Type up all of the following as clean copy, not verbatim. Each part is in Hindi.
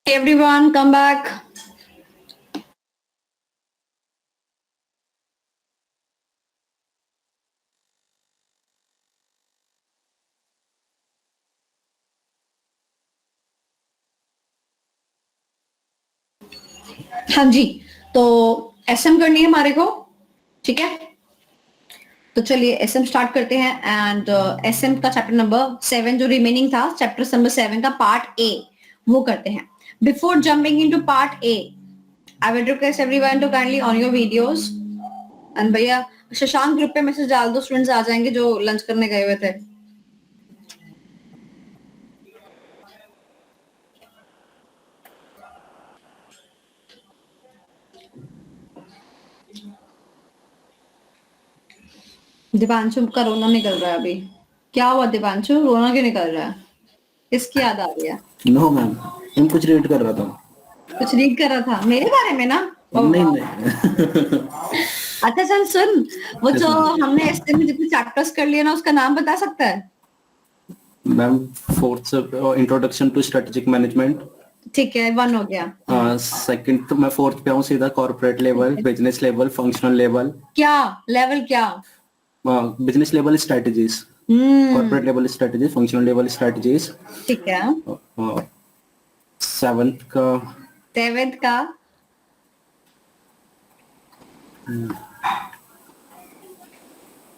Everyone, come back. हाँ जी, तो एसएम करनी है हमारे को, ठीक है। तो चलिए एसएम स्टार्ट करते हैं एंड एसएम का चैप्टर नंबर 7 जो रिमेनिंग था, चैप्टर नंबर 7 का पार्ट ए वो करते हैं। Before jumping into part A, I will request everyone to kindly on your videos. And भैया शशांक ग्रुप पे मैसेज डाल दो, स्टूडेंट्स आ जाएंगे जो लंच करने गए हुए थे। दीपांशु का रोना निकल रहा है अभी। क्या हुआ दीपांशु, रोना क्यों निकल रहा है? किसकी याद आ रही है? नो मैम, हम कुछ रीड कर रहा था। कुछ रीड कर रहा था मेरे बारे में ना? नहीं नहीं। अच्छा चल सुन, वो जो हमने एसए में जितने चैप्टर्स कर लिए ना उसका नाम बता सकता है? Ma'am fourth introduction to strategic management. ठीक है, 1 हो गया। सेकंड तो मैं फोर्थ पे हूँ सीधा, corporate level, business level, functional level. क्या लेवल? क्या business level strategies, corporate level strategies, functional level strategies. ठीक है। सेवंथ का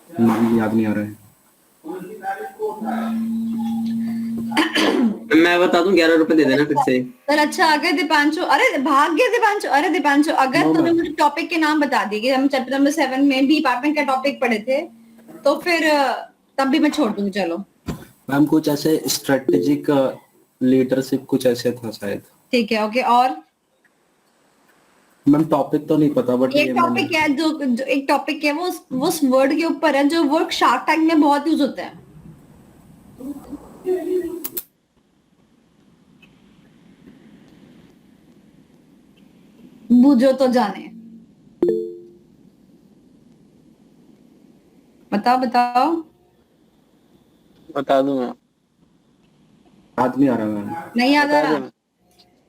नाम याद नहीं आ रहा है। मैं बता दूं, 11 रुपए दे देना फिर से। सर अच्छा आ गए दीपांशु। अरे भाग गया दीपांशु। अरे दीपांशु, अगर तुमने मुझे टॉपिक के नाम बता दिए कि हम चैप्टर नंबर 7 में भी डिपार्टमेंट का टॉपिक पढ़े थे तो फिर तब भी मैं छोड़ दूंगी। चलो मैम कुछ ऐसे स्ट्रेटेजिक लीडरशिप कुछ ऐसे था शायद। ठीक है, ओके। और मैम टॉपिक तो नहीं पता, बट एक टॉपिक है जो एक टॉपिक है वो उस वर्ड के ऊपर है जो वर्ड शार्क टैंक में बहुत यूज होता है। बूझो तो जाने। बताओ बताओ। बता दूं मैं? याद नहीं आ रहा मैम। नहीं याद आ रहा?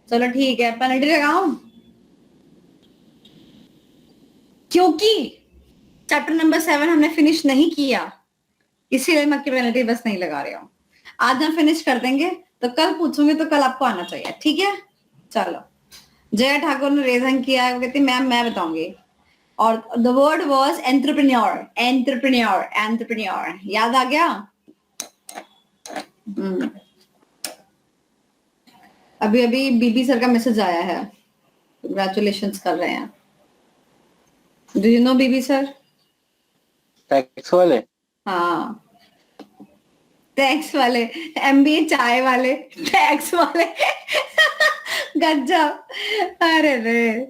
चलो ठीक है, पेनल्टी लगाऊं? क्योंकि चैप्टर नंबर 7 हमने फिनिश नहीं किया इसीलिए मैं पेनल्टी बस नहीं लगा रही हूँ। आज हम फिनिश कर देंगे तो कल पूछूंगे तो कल आपको आना चाहिए, ठीक है। चलो, जया ठाकुर ने रेज हैंड किया है, वो कहती मैम मैं बताऊंगी। और the word was entrepreneur. Entrepreneur, entrepreneur याद आ गया? अभी अभी बीबी सर का मैसेज आया है, कंग्रेचुलेशंस कर रहे हैं। Do you know BB sir? Tax वाले? हाँ, टैक्स वाले, एमबीए चाय वाले, टैक्स वाले। गजब। अरे रे,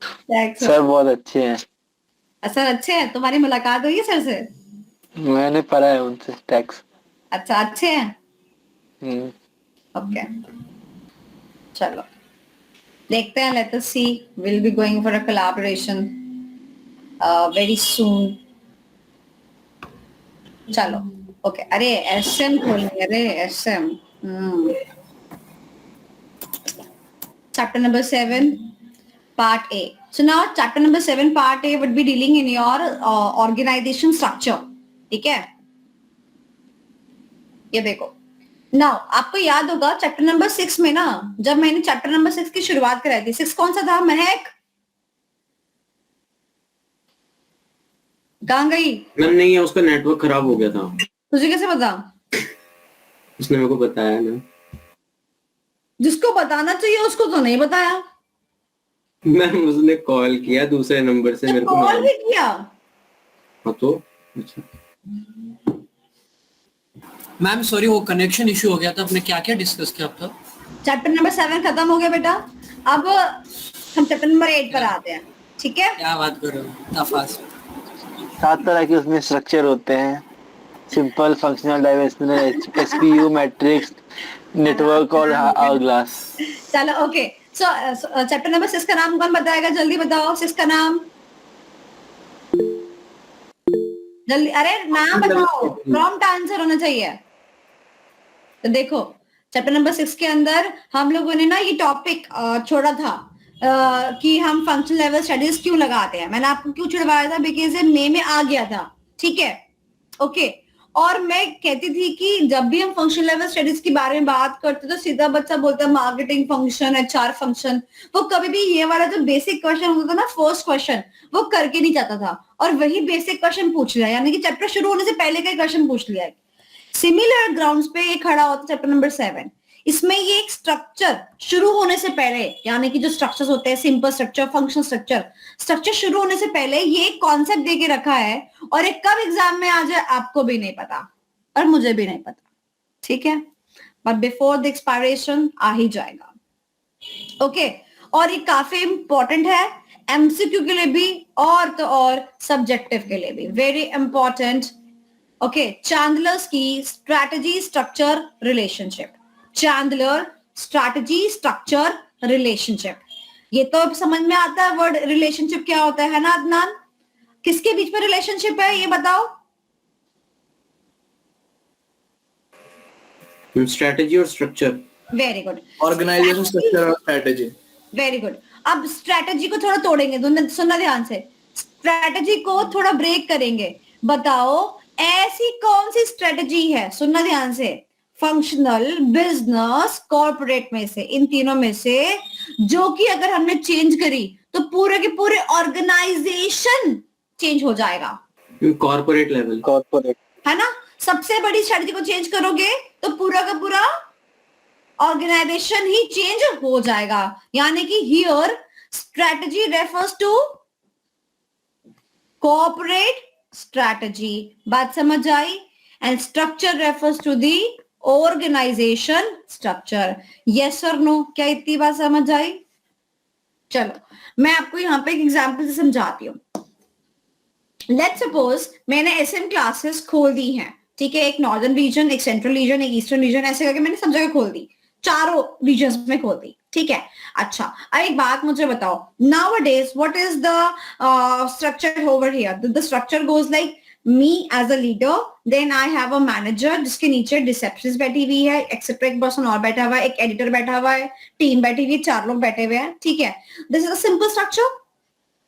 टैक्स सर बहुत अच्छे हैं। सर अच्छे हैं। तुम्हारी मुलाकात हुई है सर से? मैंने पढ़ा है उनसे टैक्स। अच्छा, अच्छे हैं। ओके, चलो देखते हैं। Let us see, will be going for a collaboration very soon. चलो ओके। अरे एसएम खोलेंगे। अरे SM chapter number 7 part A. So now chapter number 7 part A would be dealing in your organization structure. ठीक है, ये देखो नाउ आपको याद होगा चैप्टर नंबर 6 में ना, जब मैंने चैप्टर नंबर 6 की शुरुआत कराई थी, 6 कौन सा था? महक कहाँ गई? मैम नहीं है, उसका नेटवर्क खराब हो गया था। तुझे कैसे पता? उसने मेरे को बताया ना। जिसको बताना चाहिए उसको तो नहीं बताया। मैम उसने कॉल किया दूसरे नंबर से मेरे को। कॉल भी किया? हाँ तो अच्छा। मैम सॉरी, वो कनेक्शन इशू हो गया था। आपने क्या क्या डिस्कस किया अब तक? चैप्टर नंबर 7 खत्म हो गया बेटा। अब हम चैप्टर नंबर 8 पर आते हैं, ठीक है। क्या बात कर रहे हो, इतना फास्ट? 7 तरह के उसमें स्ट्रक्चर होते हैं, simple, functional, dimensional, SPU, matrix, network और आवर-ग्लास। चलो ओके। सो चैप्टर नंबर 6 का नाम कौन बताएगा? जल्दी बताओ 6 का नाम जल्दी। अरे नाम बताओ, प्रॉम्प्ट आंसर होना चाहिए। तो देखो चैप्टर नंबर 6 के अंदर हम लोगों ने ना ये टॉपिक छोड़ा था कि हम फंक्शनल लेवल स्टडीज क्यों लगाते हैं। मैंने आपको क्यों छुड़वाया था, बिकॉज ये मई में आ गया था, ठीक है, ओके। और मैं कहती थी कि जब भी हम फंक्शनल लेवल स्टडीज के बारे में बात करते तो सीधा बच्चा बोलता है मार्केटिंग फंक्शन, एचआर फंक्शन, वो कभी भी ये वाला जो बेसिक क्वेश्चन होता था ना, फर्स्ट क्वेश्चन, वो करके नहीं जाता था, और वही बेसिक क्वेश्चन पूछ लिया, यानी कि चैप्टर शुरू होने से पहले का क्वेश्चन पूछ लिया है। सिमिलर ग्राउंड्स पे ये खड़ा होता है चैप्टर नंबर 7। इसमें ये एक स्ट्रक्चर शुरू होने से पहले, यानी कि जो स्ट्रक्चर्स होते हैं, सिंपल स्ट्रक्चर, फंक्शनल स्ट्रक्चर शुरू होने से पहले ये एक कॉन्सेप्ट दे के रखा है, और एक कब एग्जाम में आ जाए आपको भी नहीं पता और मुझे भी नहीं पता, ठीक है, बट बिफोर द एक्सपायरेशन आ ही जाएगा, ओके। और ये काफी इंपॉर्टेंट है एमसीक्यू के लिए भी और तो और सब्जेक्टिव के लिए भी, वेरी इंपॉर्टेंट, ओके। चैंडलर्स की strategy structure relationship, Chandler strategy structure relationship, ये तो अब समझ में आता है वर्ड रिलेशनशिप क्या होता है ना अदनान? किसके बीच में रिलेशनशिप है ये बताओ? स्ट्रेटेजी और structure. Very good, organisation structure और स्ट्रेटेजी। Very good. अब स्ट्रैटेजी को थोड़ा तोड़ेंगे, सुनना ध्यान से, स्ट्रैटेजी को थोड़ा ब्रेक करेंगे। बताओ ऐसी कौन सी स्ट्रैटेजी है, सुनना ध्यान से, फंक्शनल, बिजनेस, कॉर्पोरेट में से, इन तीनों में से जो कि अगर हमने चेंज करी तो पूरे के पूरे ऑर्गेनाइजेशन चेंज हो जाएगा। कॉर्पोरेट लेवल, कॉर्पोरेट, है ना? सबसे बड़ी स्ट्रैटेजी को चेंज करोगे तो पूरा का पूरा ऑर्गेनाइजेशन ही चेंज हो जाएगा। यानी कि here strategy refers to corporate strategy, बात समझ आई? And structure refers to the organisation structure. Yes और नो? क्या इतनी बात समझ आई? चलो मैं आपको यहां पे एक एग्जांपल से समझाती हूँ। लेट्स सपोज मैंने एसएम क्लासेस खोल दी हैं, ठीक है, एक नॉर्दर्न रीजन, एक सेंट्रल रीजन, एक ईस्टर्न रीजन, ऐसे करके मैंने सब जगह खोल दी, चारों रीजन्स में खोल दी, ठीक है। अच्छा अब एक बात मुझे बताओ, nowadays what is the structure over here? The structure goes like me as a leader, then I have a manager जिसके नीचे रिसेप्शनिस्ट बैठी हुई है, एक्सेट्रा एक पर्सन और बैठा हुआ है, एक एडिटर बैठा हुआ है, टीम बैठी हुई है, 4 लोग बैठे हुए हैं, ठीक है। This is a simple structure,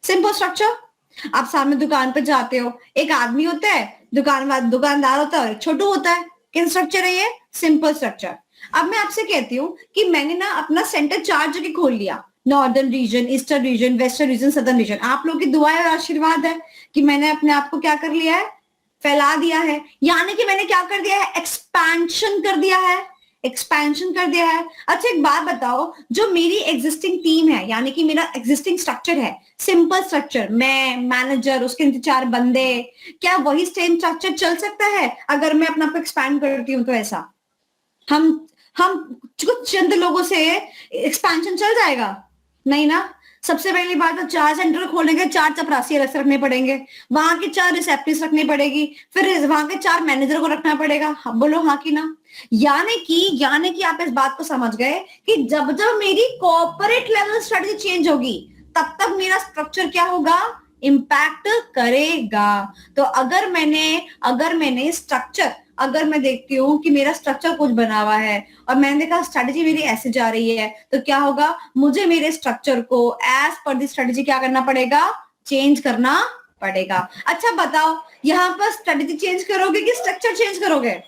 simple structure. आप सामने दुकान पे जाते हो, एक आदमी होता है, दुकानदार होता है, छोटू होता है, क्या स्ट्रक्चर है ये? Simple structure. अब मैं आपसे कहती हूँ कि मैंने ना अपना सेंटर 4 जगह खोल लिया, northern region, eastern region, western region, southern reason. आप लोगों की दुआ और आशीर्वाद है कि मैंने अपने आप को क्या कर लिया है, फैला दिया है, यानी कि मैंने क्या कर दिया है, एक्सपेंशन कर दिया है, एक्सपेंशन कर दिया है। अच्छा एक बात बताओ, जो मेरी एग्जिस्टिंग टीम है, यानी कि मेरा एग्जिस्टिंग स्ट्रक्चर है, सिंपल स्ट्रक्चर, मैं, मैनेजर, उसके नीचे 4 बंदे, क्या वही सेम स्ट्रक्चर चल सकता है अगर मैं अपना आप एक्सपैंड करती हूँ? तो ऐसा हम कुछ चंद लोगों से एक्सपेंशन चल जाएगा? नहीं ना। सबसे पहली बात तो 4 सेंटर खोलेंगे, 4 चपरासी अलग से रखने पड़ेंगे, वहां के 4 रिसेप्शनिस्ट रखनी पड़ेगी, फिर वहां के 4 मैनेजर को रखना पड़ेगा। हाँ, बोलो हाँ कि ना? यानी कि आप इस बात को समझ गए कि जब जब मेरी कॉर्पोरेट लेवल स्ट्रेटजी चेंज होगी तब तक मेरा स्ट्रक्चर क्या होगा, इम्पैक्ट करेगा। तो अगर मैंने स्ट्रक्चर, अगर मैं देखती हूँ कि मेरा स्ट्रक्चर कुछ बना हुआ है और मैंने देखा स्ट्रेटजी मेरी ऐसे जा रही है, तो क्या होगा, मुझे मेरे स्ट्रक्चर को एज पर दी स्ट्रेटजी क्या करना पड़ेगा, चेंज करना पड़ेगा। अच्छा बताओ, यहाँ पर स्ट्रेटजी चेंज करोगे कि स्ट्रक्चर चेंज करोगे?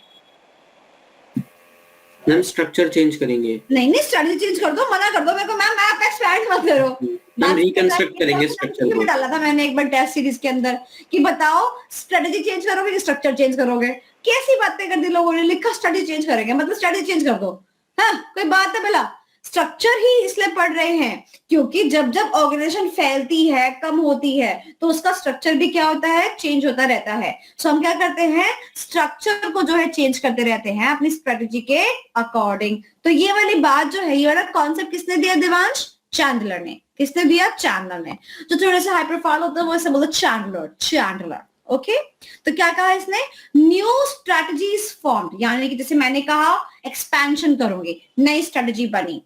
मैम स्ट्रक्चर चेंज करेंगे। नहीं स्ट्रेटजी चेंज कर दो, मना कर दो मेरे को, मैम मैं आपका एक्सपेंड मत करो। हम रिकंस्ट्रक्ट करेंगे स्ट्रक्चर को। डाला था मैंने एक बार टेस्ट सीरीज के अंदर कि बताओ स्ट्रेटजी चेंज करोगे कि स्ट्रक्चर चेंज करोगे? कैसी बातें कर दी लोगों ने, लिखा स्ट्रेटजी चेंज करेंगे, मतलब स्ट्रेटजी चेंज कर दो। हाँ कोई बात है भला? स्ट्रक्चर ही इसलिए पढ़ रहे हैं क्योंकि जब जब ऑर्गेनाइजेशन फैलती है, कम होती है, तो उसका स्ट्रक्चर भी क्या होता है, चेंज होता रहता है। सो हम क्या करते हैं, स्ट्रक्चर को जो है चेंज करते रहते हैं अपनी स्ट्रेटजी के अकॉर्डिंग। तो ये वाली बात जो है, ये वाला कॉन्सेप्ट किसने दिया देवांश? चैंडलर ने। किसने दिया? चैंडलर ने। जो थोड़े से हाई प्रोफाइल होता है वो ऐसे बोलते चैंडलर। ओके तो क्या कहा इसने, न्यू स्ट्रेटजीज फॉर्म्ड, यानी कि जैसे मैंने कहा एक्सपेंशन करूंगी, नई स्ट्रेटजी बनी,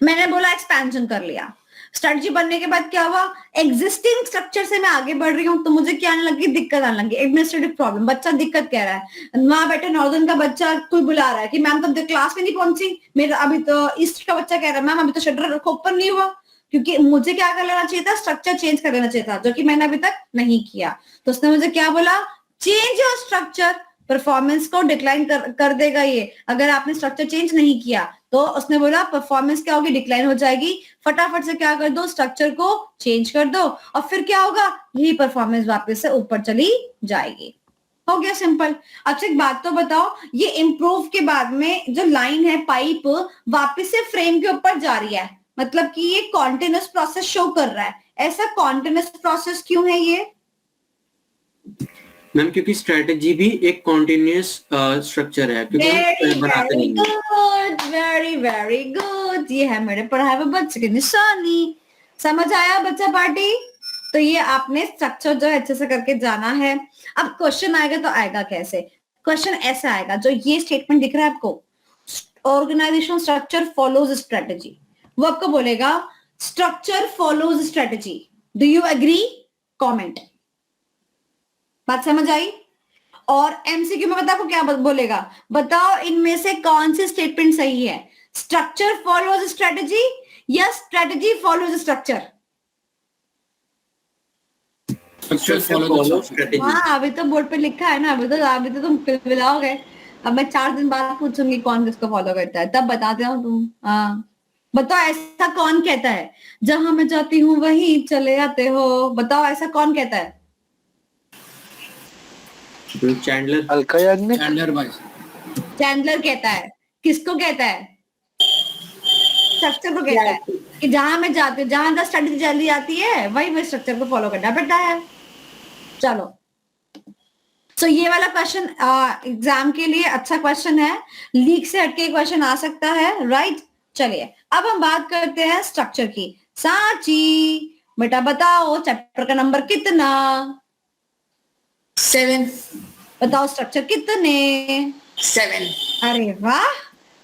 मैंने बोला एक्सपेंशन कर लिया, स्ट्रेटजी बनने के बाद क्या हुआ, एग्जिस्टिंग स्ट्रक्चर से मैं आगे बढ़ रही हूँ तो मुझे क्या आने लगी, दिक्कत आने लगी, एडमिनिस्ट्रेटिव प्रॉब्लम। बच्चा दिक्कत कह रहा है, वहां बैठे नॉर्दर्न का बच्चा कोई बुला रहा है कि मैम तो क्लास में नहीं पहुंची, मेरा अभी तो ईस्ट का बच्चा कह रहा है मैम अभी तो शटर ओपन नहीं हुआ, क्योंकि मुझे क्या कर लेना चाहिए था, स्ट्रक्चर चेंज कर लेना चाहिए था, जो कि मैंने अभी तक नहीं किया। तो उसने मुझे क्या बोला, चेंज योर स्ट्रक्चर, परफॉर्मेंस को डिक्लाइन कर देगा ये अगर आपने स्ट्रक्चर चेंज नहीं किया। तो उसने बोला परफॉर्मेंस क्या होगी, डिक्लाइन हो जाएगी, फटाफट से क्या कर दो, स्ट्रक्चर को चेंज कर दो और फिर क्या होगा, यही परफॉर्मेंस वापस से ऊपर चली जाएगी। हो गया सिंपल। अच्छा एक बात तो बताओ, ये इम्प्रूव के बाद में जो लाइन है पाइप वापस से फ्रेम के ऊपर जा रही है, मतलब कि ये कॉन्टिन्यूस प्रोसेस शो कर रहा है। ऐसा कॉन्टिन्यूस प्रोसेस क्यों है ये? मैम क्योंकि स्ट्रेटेजी भी एक कॉन्टिन्यूस स्ट्रक्चर है, क्योंकि हम बनाते नहीं हैं। गुड, वेरी वेरी गुड, ये है मेरे पढ़ाए हुए बच्चे की निशानी। समझ आया बच्चा पार्टी? तो ये आपने स्ट्रक्चर जो है अच्छे से करके जाना है। अब क्वेश्चन आएगा तो आएगा कैसे, क्वेश्चन ऐसा आएगा, जो ये स्टेटमेंट दिख रहा है आपको, ऑर्गेनाइजेशन स्ट्रक्चर फॉलोज स्ट्रेटेजी, वो आपको बोलेगा structure follows strategy. Do you agree? Comment. बात समझ आई? और एमसीक्यू में बताओ क्या बोलेगा, बताओ इनमें से कौन सी स्टेटमेंट सही है, स्ट्रक्चर फॉलोज स्ट्रेटेजी या strategy follows structure? Follow strategy. हाँ अभी तो बोर्ड पे लिखा है ना, अभी तो तुम मिलाओगे। अब मैं 4 दिन बाद पूछूंगी कौन किसको फॉलो करता है, तब बताते हो तुम। हाँ बताओ ऐसा कौन कहता है, जहां मैं जाती हूँ वहीं चले आते हो, बताओ ऐसा कौन कहता है? चैंडलर। अलका याग्निक। चैंडलर भाई। चैंडलर कहता है, किसको कहता है? स्ट्रक्चर को कहता है कि जहां मैं जाती हूँ, जहां का स्ट्रेटजी चली जाती है वही मैं स्ट्रक्चर को फॉलो करना पड़ता है। चलो तो ये वाला क्वेश्चन एग्जाम के लिए अच्छा क्वेश्चन है, लीक से हटके क्वेश्चन आ सकता है, राइट? चलिए अब हम बात करते हैं स्ट्रक्चर की। सांची बेटा बताओ चैप्टर का नंबर कितना? 7 बताओ स्ट्रक्चर कितने? 7 अरे वाह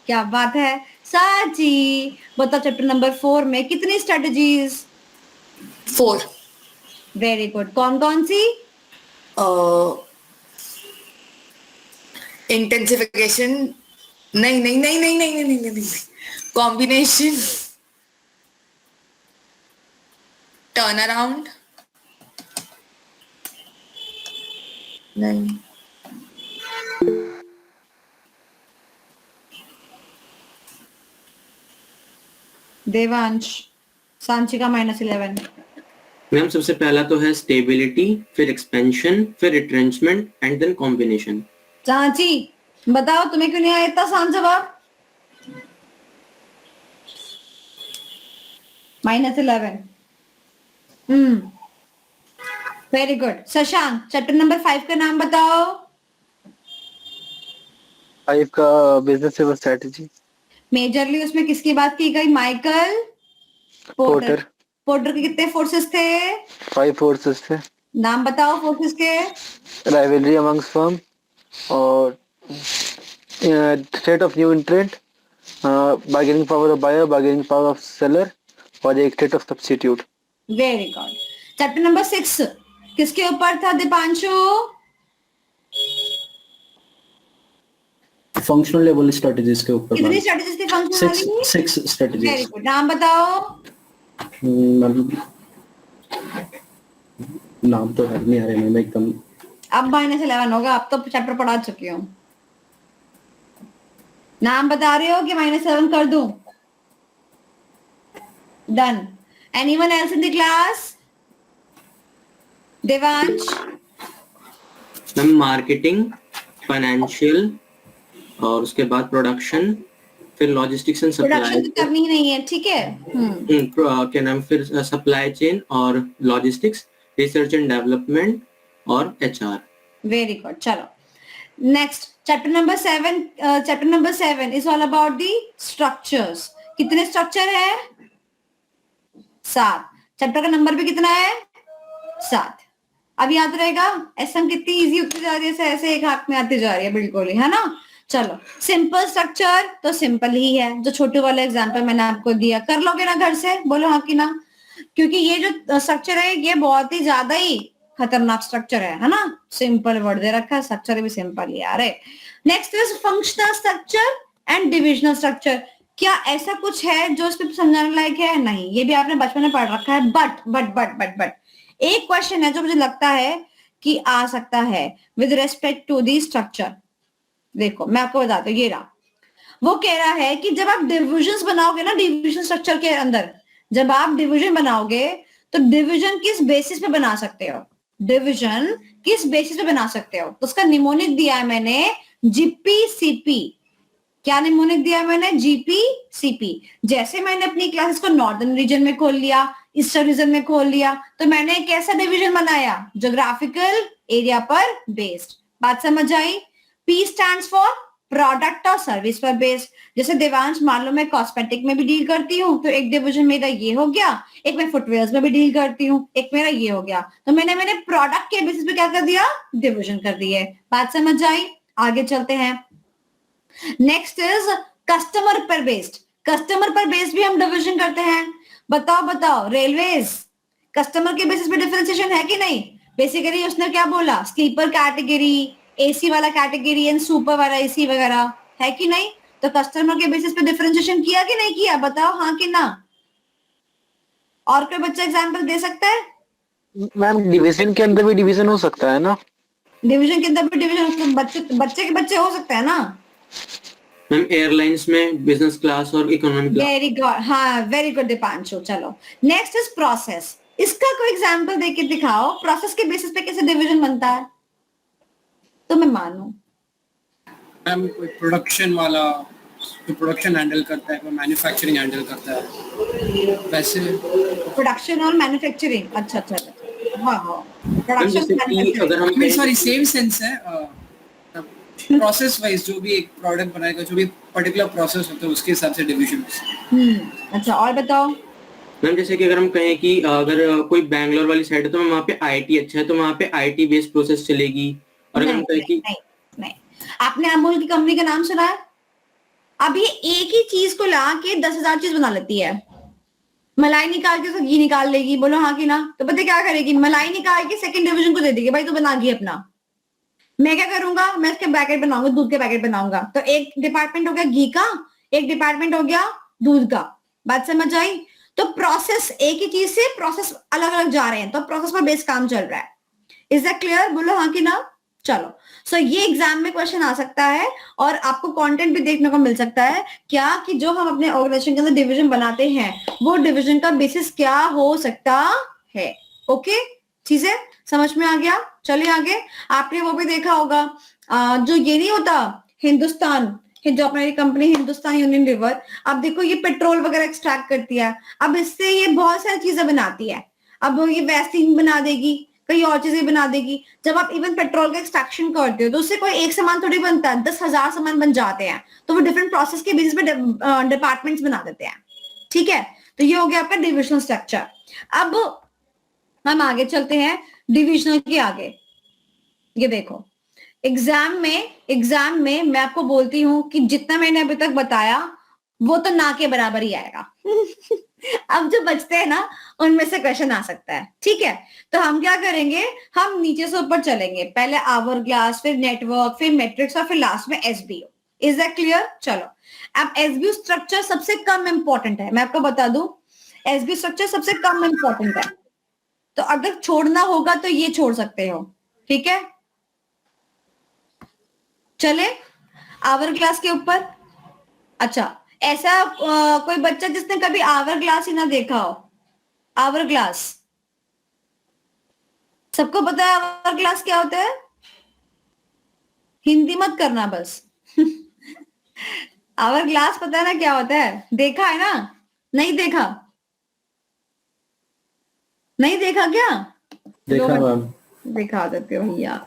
क्या बात है। सांची बताओ चैप्टर नंबर 4 में कितनी स्ट्रेटजीज? 4 very good. कौन कौन सी? इंटेंसिफिकेशन, नहीं नहीं नहीं नहीं नहीं नहीं नहीं नहीं, कॉम्बिनेशन, टर्न अराउंड, नहीं, देवांश सांची का -11। मैम सबसे पहला तो है स्टेबिलिटी, फिर एक्सपेंशन, फिर retrenchment and then combination. Sanchi बताओ तुम्हें क्यों नहीं आया इतना आसान जवाब? -11। Very good. Shashank chapter number 5 का नाम बताओ। 5 का बिजनेस लेवल स्ट्रेटजी। मेजरली उसमें किसकी बात की गई? Michael porter. पोर्टर के कितने फोर्सेस थे? 5 फोर्सेस थे। नाम बताओ फोर्सेस के। राइवलरी अमंग्स फर्म और threat of new entrant, bargaining power of buyer, bargaining power of seller और एक threat of substitute. Very good. Chapter number 6 किसके ऊपर था दीपांशु? फंक्शनल लेवल स्ट्रेटजीज के ऊपर। कितनी स्ट्रेटजीज थी फंक्शनल वाली? 6 वेरी स्ट्रेटजीज। गुड। नाम बताओ। नाम तो याद नहीं आ रहे मैं एकदम। अब -11 होगा, अब तो चैप्टर पढ़ा चुकी हूँ। नाम बता रहे हो कि -7 कर दूं? Done. Anyone else in the class? Devansh? Ma'am marketing, financial और उसके बाद प्रोडक्शन, फिर लॉजिस्टिक्स एंड प्रोडक्शन सप्लाई। तो करनी ही नहीं है, ठीक है। क्या नाम, फिर सप्लाई चेन और लॉजिस्टिक्स, रिसर्च एंड डेवलपमेंट और HR। Very good. चलो next chapter number 7। Chapter number 7 is all about the structures. कितने स्ट्रक्चर है? 7। चैप्टर का नंबर भी कितना है? 7। अब याद रहेगा। एसएम कितनी इजी होती जा रही है, ऐसे एक हाथ में आती जा रही है बिल्कुल ही, है ना? चलो सिंपल स्ट्रक्चर तो सिंपल ही है, जो छोटे वाले एग्जाम्पल मैंने आपको दिया, कर लोगे ना घर से? बोलो हाँ कि ना? क्योंकि ये जो स्ट्रक्चर है ये बहुत ही ज्यादा ही खतरनाक स्ट्रक्चर है ना। सिंपल वर्ड दे रखा है, स्ट्रक्चर भी सिंपल ही आ रहे। Next is functional structure and divisional structure. क्या ऐसा कुछ है जो इसमें समझाने लायक है? नहीं, ये भी आपने बचपन में पढ़ रखा है। बट एक क्वेश्चन है जो मुझे लगता है कि आ सकता है with respect to the structure. देखो मैं आपको बताता हूँ, ये रहा। वो कह रहा है कि जब आप डिविजन्स बनाओगे ना, डिविजन स्ट्रक्चर के अंदर जब आप डिवीजन बनाओगे तो डिवीजन किस बेसिस पे बना सकते हो? डिवीजन किस बेसिस पे बना सकते हो? तो उसका निमोनिक दिया है मैंने जीपीसीपी। क्या निमोनिक दिया है मैंने? जीपीसीपी। जैसे मैंने अपनी क्लासेस को नॉर्दर्न रीजन में खोल लिया, ईस्टर्न रीजन में खोल लिया, तो मैंने एक ऐसा डिवीजन बनाया ज्योग्राफिकल एरिया पर बेस्ड। बात समझ आई? पी स्टैंड्स फॉर प्रोडक्ट और सर्विस पर बेस्ड। जैसे देवांश मान लो मैं कॉस्मेटिक में भी डील करती हूँ तो एक डिवीजन मेरा ये हो गया, एक मैं फुटवेयर्स में भी डील करती हूँ, एक मेरा ये हो गया। तो मैंने प्रोडक्ट के बेसिस पे क्या कर दिया? डिवीजन कर दिए। बात समझ आई? आगे चलते हैं। नेक्स्ट इज कस्टमर पर बेस्ड। कस्टमर पर बेस्ड भी हम डिवीजन करते हैं। बताओ रेलवेज कस्टमर के बेसिस पे डिफरेंशिएशन है कि नहीं? बेसिकली उसने क्या बोला? स्लीपर कैटेगरी, एसी वाला कैटेगरी एंड सुपर वाला एसी वगैरह, है कि नहीं? तो कस्टमर के बेसिस पे डिफरेंशिएशन किया कि नहीं किया? बताओ हाँ कि ना। और कोई बच्चा एग्जांपल दे सकता है? मैम डिवीजन के अंदर भी डिवीजन हो सकता है ना? डिवीजन के अंदर भी डिवीजन बच्चे के बच्चे हो सकते हैं ना। मैम एयरलाइंस में बिजनेस क्लास और इकोनॉमिक क्लास। वेरी गुड, हाँ वेरी गुड दीपांशु। चलो नेक्स्ट इज प्रोसेस। इसका कोई एग्जांपल देके दिखाओ, प्रोसेस के बेसिस पे कैसे डिवीजन बनता है? तो मैं मानू मैम कोई प्रोडक्शन वाला जो प्रोडक्शन हैंडल करता है, कोई मैन्युफैक्चरिंग हैंडल करता है, वैसे। प्रोडक्शन और मैन्युफैक्चरिंग। अच्छा, हाँ मैम प्रोडक्शन जैसे कि अगर हम सॉरी सेम सेंस है। प्रोसेस वाइज जो भी एक प्रोडक्ट बनाएगा, जो भी पर्टिकुलर प्रोसेस होता है उसके हिसाब से डिवीजन। अच्छा और बताओ। मैम जैसे कि अगर हम कहें कि अगर कोई बैंगलोर वाली साइड है तो वहाँ पे आईटी अच्छा है तो वहाँ पे आईटी बेस्ड प्रोसेस चलेगी। और अगर हम कहें कि नहीं, आपने अमूल की कंपनी का नाम सुना है? अब ये एक ही चीज को ला के 10,000 चीज बना लेती है। मलाई निकाल के तो घी निकाल लेगी, बोलो हाँ कि ना। तो पता क्या करेगी? मलाई निकाल के सेकंड डिवीजन को दे देगी, भाई तू बना घी अपना। मैं क्या करूंगा? मैं इसके पैकेट बनाऊंगा, दूध के पैकेट बनाऊंगा। तो एक डिपार्टमेंट हो गया घी का, एक डिपार्टमेंट हो गया दूध का। बात समझ आई? तो प्रोसेस एक ही चीज से प्रोसेस अलग अलग जा रहे हैं, तो प्रोसेस पर बेस काम चल रहा है। Is that clear? बोलो हाँ कि ना। चलो सो ये एग्जाम में क्वेश्चन आ सकता है और आपको कंटेंट भी देखने को मिल सकता है क्या कि जो हम अपने ऑर्गेनाइजेशन के अंदर डिवीजन बनाते हैं वो डिवीजन का बेसिस क्या हो सकता है। ओके, चीजें समझ में आ गया? चलिए आगे। आपने वो भी देखा होगा जो ये नहीं होता हिंदुस्तान, जो अपनी कंपनी हिंदुस्तान यूनियन लिवर, अब देखो ये पेट्रोल वगैरह एक्सट्रैक्ट करती है। अब इससे ये बहुत सारी चीजें बनाती है। अब ये वैक्सीन बना देगी, कई और चीजें बना देगी। जब आप इवन पेट्रोल का एक्सट्रैक्शन करते हो तो उससे कोई एक सामान थोड़ी बनता है, 10,000 सामान बन जाते हैं। तो वो डिफरेंट प्रोसेस के बेसिस पे डिपार्टमेंट्स बना देते हैं। ठीक है, तो ये हो गया आपका डिविजनल स्ट्रक्चर। अब हम आगे चलते हैं डिविजनल के आगे। ये देखो एग्जाम में मैं आपको बोलती हूं कि जितना मैंने अभी तक बताया वो तो ना के बराबर ही आएगा। अब जो बचते हैं ना उनमें से क्वेश्चन आ सकता है। ठीक है, तो हम क्या करेंगे? हम नीचे से ऊपर चलेंगे। पहले आवर ग्लास, फिर नेटवर्क, फिर मैट्रिक्स और फिर लास्ट में एसबीओ। Is that clear? चलो अब एसबीओ स्ट्रक्चर सबसे कम इंपॉर्टेंट है, मैं आपको बता दूं। एसबीओ स्ट्रक्चर सबसे कम इंपॉर्टेंट है, तो अगर छोड़ना होगा तो ये छोड़ सकते हो। ठीक है, चले आवर ग्लास के ऊपर। अच्छा, ऐसा कोई बच्चा जिसने कभी आवर ग्लास ही ना देखा हो? आवर ग्लास सबको पता है आवर ग्लास क्या होता है? हिंदी मत करना बस। आवर ग्लास पता है ना क्या होता है? देखा है ना? नहीं देखा? नहीं देखा क्या? देखा मैम। दिखा देते हो भैया।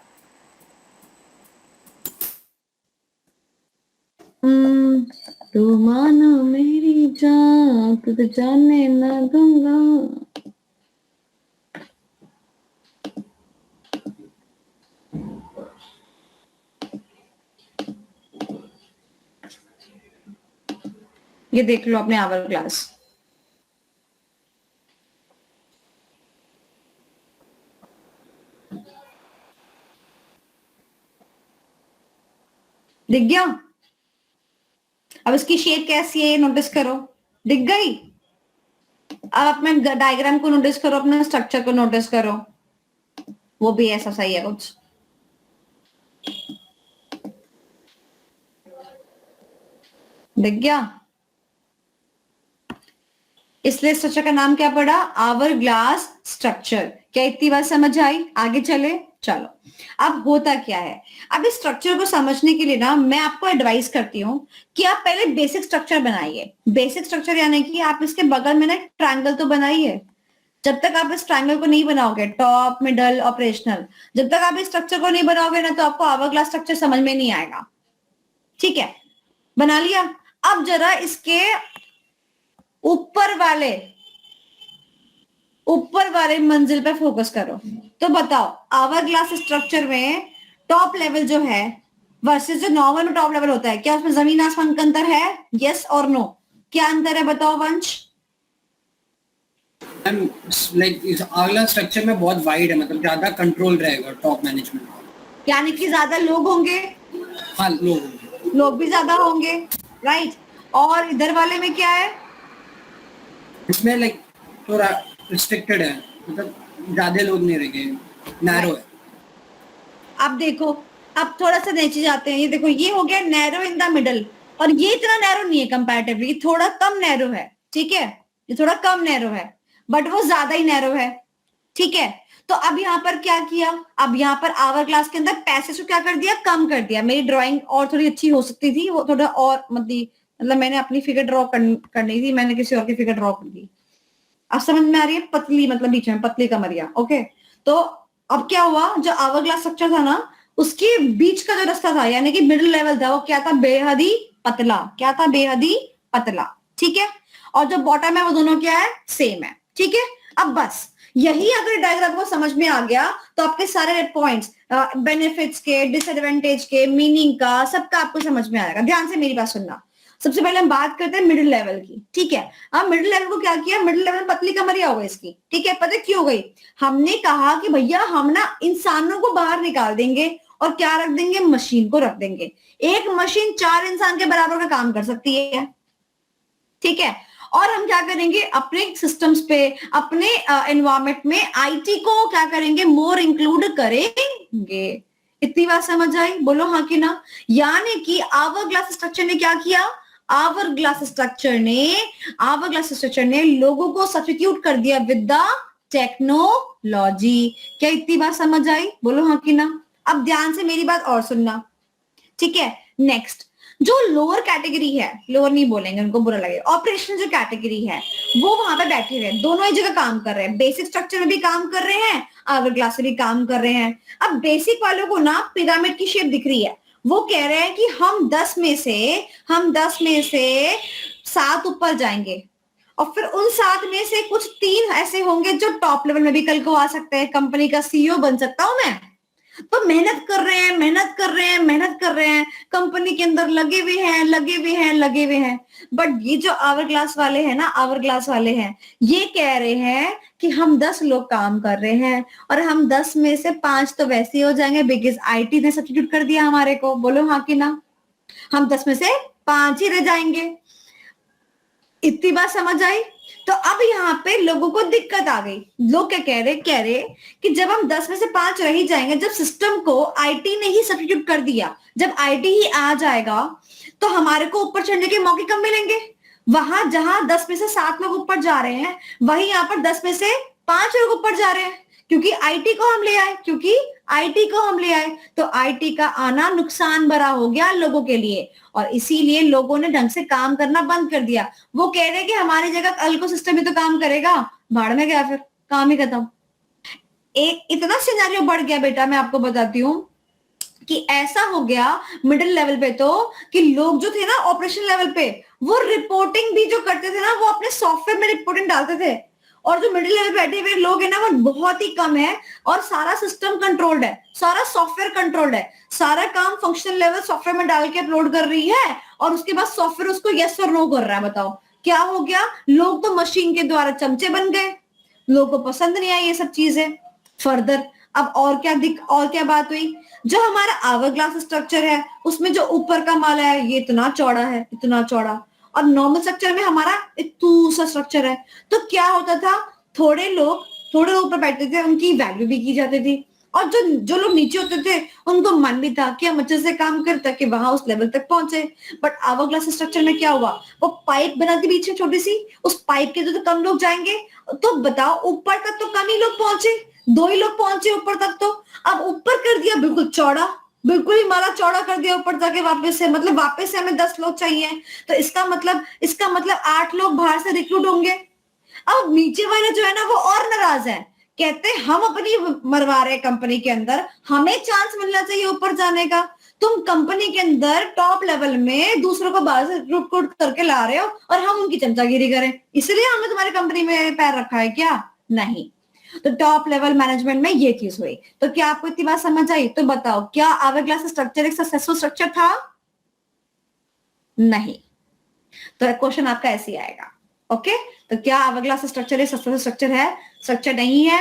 तू मानो मेरी जान, तुझे जाने ना दूंगा। ये देख लो अपने आवर ग्लास। दिख गया? अब इसकी शेप कैसी है नोटिस करो, दिख गई? अब अपने डायग्राम को नोटिस करो, अपने स्ट्रक्चर को नोटिस करो, वो भी ऐसा सही है कुछ। दिख गया? इसलिए स्ट्रक्चर का नाम क्या पड़ा? Hourglass structure. क्या इतनी बात समझ आई? आगे चले, चलो। अब होता क्या है, अब इस स्ट्रक्चर को समझने के लिए ना मैं आपको एडवाइस करती हूँ कि आप पहले बेसिक स्ट्रक्चर बनाइए। बेसिक स्ट्रक्चर यानी कि आप इसके बगल में ना ट्रायंगल तो बनाइए। जब तक आप इस ट्रायंगल को नहीं बनाओगे, टॉप मिडल ऑपरेशनल, जब तक आप इस स्ट्रक्चर को नहीं बनाओगे ना तो आपको आवर ग्लास स्ट्रक्चर समझ में नहीं आएगा। ठीक है, बना लिया? अब जरा इसके ऊपर वाले मंजिल पे फोकस करो। तो बताओ आवर ग्लास स्ट्रक्चर में टॉप लेवल जो है वर्सेस जो नॉर्मल में टॉप लेवल होता है, क्या उसमें जमीन आसमान का अंतर है? यस और नो? क्या अंतर है बताओ वंश? लाइक इस अगला स्ट्रक्चर में बहुत वाइड है, मतलब ज्यादा कंट्रोल रहेगा टॉप मैनेजमेंट का। यानी कि ज्यादा लोग होंगे? हाँ, लोग भी ज्यादा होंगे, राइट। और इधर वाले में क्या है? इसमें लाइक थोड़ा रिस्ट्रिक्टेड है, मतलब ज्यादा लोग नहीं रहेंगे, नैरो है। अब देखो, अब थोड़ा सा नीचे जाते हैं, ये देखो ये हो गया नैरो इन द मिडल, और ये इतना नैरो नहीं है कंपैरेटिवली, थोड़ा कम नैरो है। ठीक है, ये थोड़ा कम नैरो है बट वो ज्यादा ही नैरो है। ठीक है, तो अब यहाँ पर क्या किया, अब यहाँ पर आवर ग्लास के अंदर पैसेज को क्या कर दिया? कम कर दिया। मेरी ड्राइंग और थोड़ी अच्छी हो सकती थी, वो थोड़ा और मतलब मैंने अपनी फिगर ड्रॉ करनी थी, मैंने किसी और की फिगर ड्रॉ कर दी। अब समझ में आ रही है? पतली मतलब बीच में पतली कमरिया। ओके, तो अब क्या हुआ, जो आवर ग्लास स्ट्रक्चर था ना उसके बीच का जो रास्ता था यानी कि मिडिल लेवल था, वो क्या था? बेहद ही पतला। क्या था? बेहद ही पतला। ठीक है, और जो बॉटम है वो दोनों क्या है? सेम है। ठीक है, अब बस यही अगर डायग्राम को समझ में आ गया तो आपके सारे पॉइंट्स, बेनिफिट्स के, डिसएडवांटेज के, मीनिंग का, सबका आपको समझ में आएगा। ध्यान से मेरी बात सुनना। सबसे पहले हम बात करते हैं मिडिल लेवल की। ठीक है, अब मिडिल लेवल को क्या किया? मिडिल लेवल में पतली कमरिया हो गई इसकी। ठीक है, पता क्यों हो गई? हमने कहा कि भैया हम ना इंसानों को बाहर निकाल देंगे और क्या रख देंगे? मशीन को रख देंगे। एक मशीन 4 इंसान के बराबर का काम कर सकती है। ठीक है, और हम क्या करेंगे? अपने सिस्टम्स पे, अपने एनवायरमेंट में आईटी को क्या करेंगे? मोर इंक्लूड करेंगे। इतनी बात समझ आई? बोलो हाँ कि ना। यानी कि आवर ग्लास स्ट्रक्चर ने क्या किया? आवर ग्लास स्ट्रक्चर ने लोगों को सब्स्टिट्यूट कर दिया विद द टेक्नोलॉजी। क्या इतनी बात समझ आई? बोलो हाँ कि ना। अब ध्यान से मेरी बात और सुनना। ठीक है, नेक्स्ट जो लोअर कैटेगरी है, लोअर नहीं बोलेंगे उनको बुरा लगेगा, ऑपरेशनल जो कैटेगरी है वो वहां पे बैठे हुए, दोनों ही जगह काम कर रहे हैं। बेसिक स्ट्रक्चर में भी काम कर रहे हैं, आवर ग्लास में भी काम कर रहे हैं। अब बेसिक वालों को ना पिरामिड की शेप दिख रही है, वो कह रहे हैं कि हम 10 में से 7 ऊपर जाएंगे और फिर उन 7 में से कुछ 3 ऐसे होंगे जो टॉप लेवल में भी कल को आ सकते हैं, कंपनी का सीईओ बन सकता हूं मैं। तो मेहनत कर रहे हैं, कंपनी के अंदर लगे हुए हैं। बट ये जो आवर ग्लास वाले हैं, ये कह रहे हैं कि हम 10 लोग काम कर रहे हैं और हम 10 में से 5 तो वैसे ही हो जाएंगे बिकॉज आईटी ने सब्स्टिट्यूट कर दिया हमारे को। बोलो हाँ कि ना। हम 10 में से 5 ही रह जाएंगे। इतनी बात समझ आई? तो अब यहाँ पे लोगों को दिक्कत आ गई। लोग क्या कह रहे कि जब हम 10 में से 5 रह ही जाएंगे, जब सिस्टम को आईटी ने ही सब्स्टिट्यूट कर दिया, जब आईटी ही आ जाएगा तो हमारे को ऊपर चढ़ने के मौके कम मिलेंगे। वहां जहां 10 में से 7 लोग ऊपर जा रहे हैं, वहीं यहाँ पर 10 में से 5 लोग ऊपर जा रहे हैं क्योंकि आईटी को हम ले आए। तो आईटी का आना नुकसान भरा हो गया लोगों के लिए और इसीलिए लोगों ने ढंग से काम करना बंद कर दिया। वो कह रहे कि हमारी जगह कल को सिस्टम ही तो काम करेगा, भाड़ में गया, फिर काम ही खत्म। एक इतना सिनेरियो बढ़ गया बेटा, मैं आपको बताती हूँ कि ऐसा हो गया मिडिल लेवल पे तो कि लोग जो थे ना ऑपरेशन लेवल पे, वो रिपोर्टिंग भी जो करते थे ना वो अपने सॉफ्टवेयर में रिपोर्टिंग डालते थे, और जो मिडिल लेवल बैठे हुए लोग हैं ना वो बहुत ही कम है और सारा सिस्टम कंट्रोल्ड है, सारा सॉफ्टवेयर कंट्रोल्ड है, सारा काम फंक्शनल लेवल सॉफ्टवेयर में डाल के अपलोड कर रही है और उसके बाद सॉफ्टवेयर उसको यस और नो कर रहा है। बताओ क्या हो गया? लोग तो मशीन के द्वारा चमचे बन गए, लोगों को पसंद नहीं आई ये सब चीजें। फर्दर अब और क्या बात हुई, जो हमारा आवर ग्लास स्ट्रक्चर है उसमें जो ऊपर का माला है ये इतना चौड़ा है, इतना चौड़ा, और नॉर्मल स्ट्रक्चर में हमारा इतना सा स्ट्रक्चर है। तो क्या होता था, थोड़े लोग ऊपर बैठते थे, उनकी वैल्यू भी की जाती थी, और जो लोग नीचे होते थे उनको मन भी था कि हम अच्छे से काम करें ताकि वहां उस लेवल तक पहुंचे। बट आवर ग्लास स्ट्रक्चर में क्या हुआ, वो पाइप बना दी बीच में छोटी सी, उस पाइप के तो कम लोग जाएंगे, तो बताओ ऊपर तक तो कम ही लोग पहुंचे, 2 ही लोग पहुंचे ऊपर तक। तो अब ऊपर कर दिया बिल्कुल चौड़ा, बिल्कुल ही माला चौड़ा कर दिया ऊपर जाके, वापस से मतलब वापस से हमें 10 लोग चाहिए, तो इसका मतलब 8 लोग बाहर से रिक्रूट होंगे। अब नीचे वाले जो है ना वो और नाराज है, कहते हैं हम अपनी मरवा रहे हैं कंपनी के अंदर, हमें चांस मिलना चाहिए ऊपर जाने का। तुम कंपनी के अंदर टॉप लेवल में दूसरों को बाहर से रिक्रूट करके ला रहे हो और हम उनकी चमचागिरी करें, इसलिए हमने तुम्हारी कंपनी में पैर रखा है क्या? नहीं। तो टॉप लेवल मैनेजमेंट में ये चीज हुई। तो क्या आपको इतनी बात समझ आई? तो बताओ, क्या आवर ग्लास स्ट्रक्चर एक सक्सेसफुल स्ट्रक्चर था? नहीं। तो क्वेश्चन आपका ऐसे ही आएगा। ओके, तो क्या आवर ग्लास स्ट्रक्चर एक सक्सेसफुल स्ट्रक्चर है? स्ट्रक्चर नहीं है।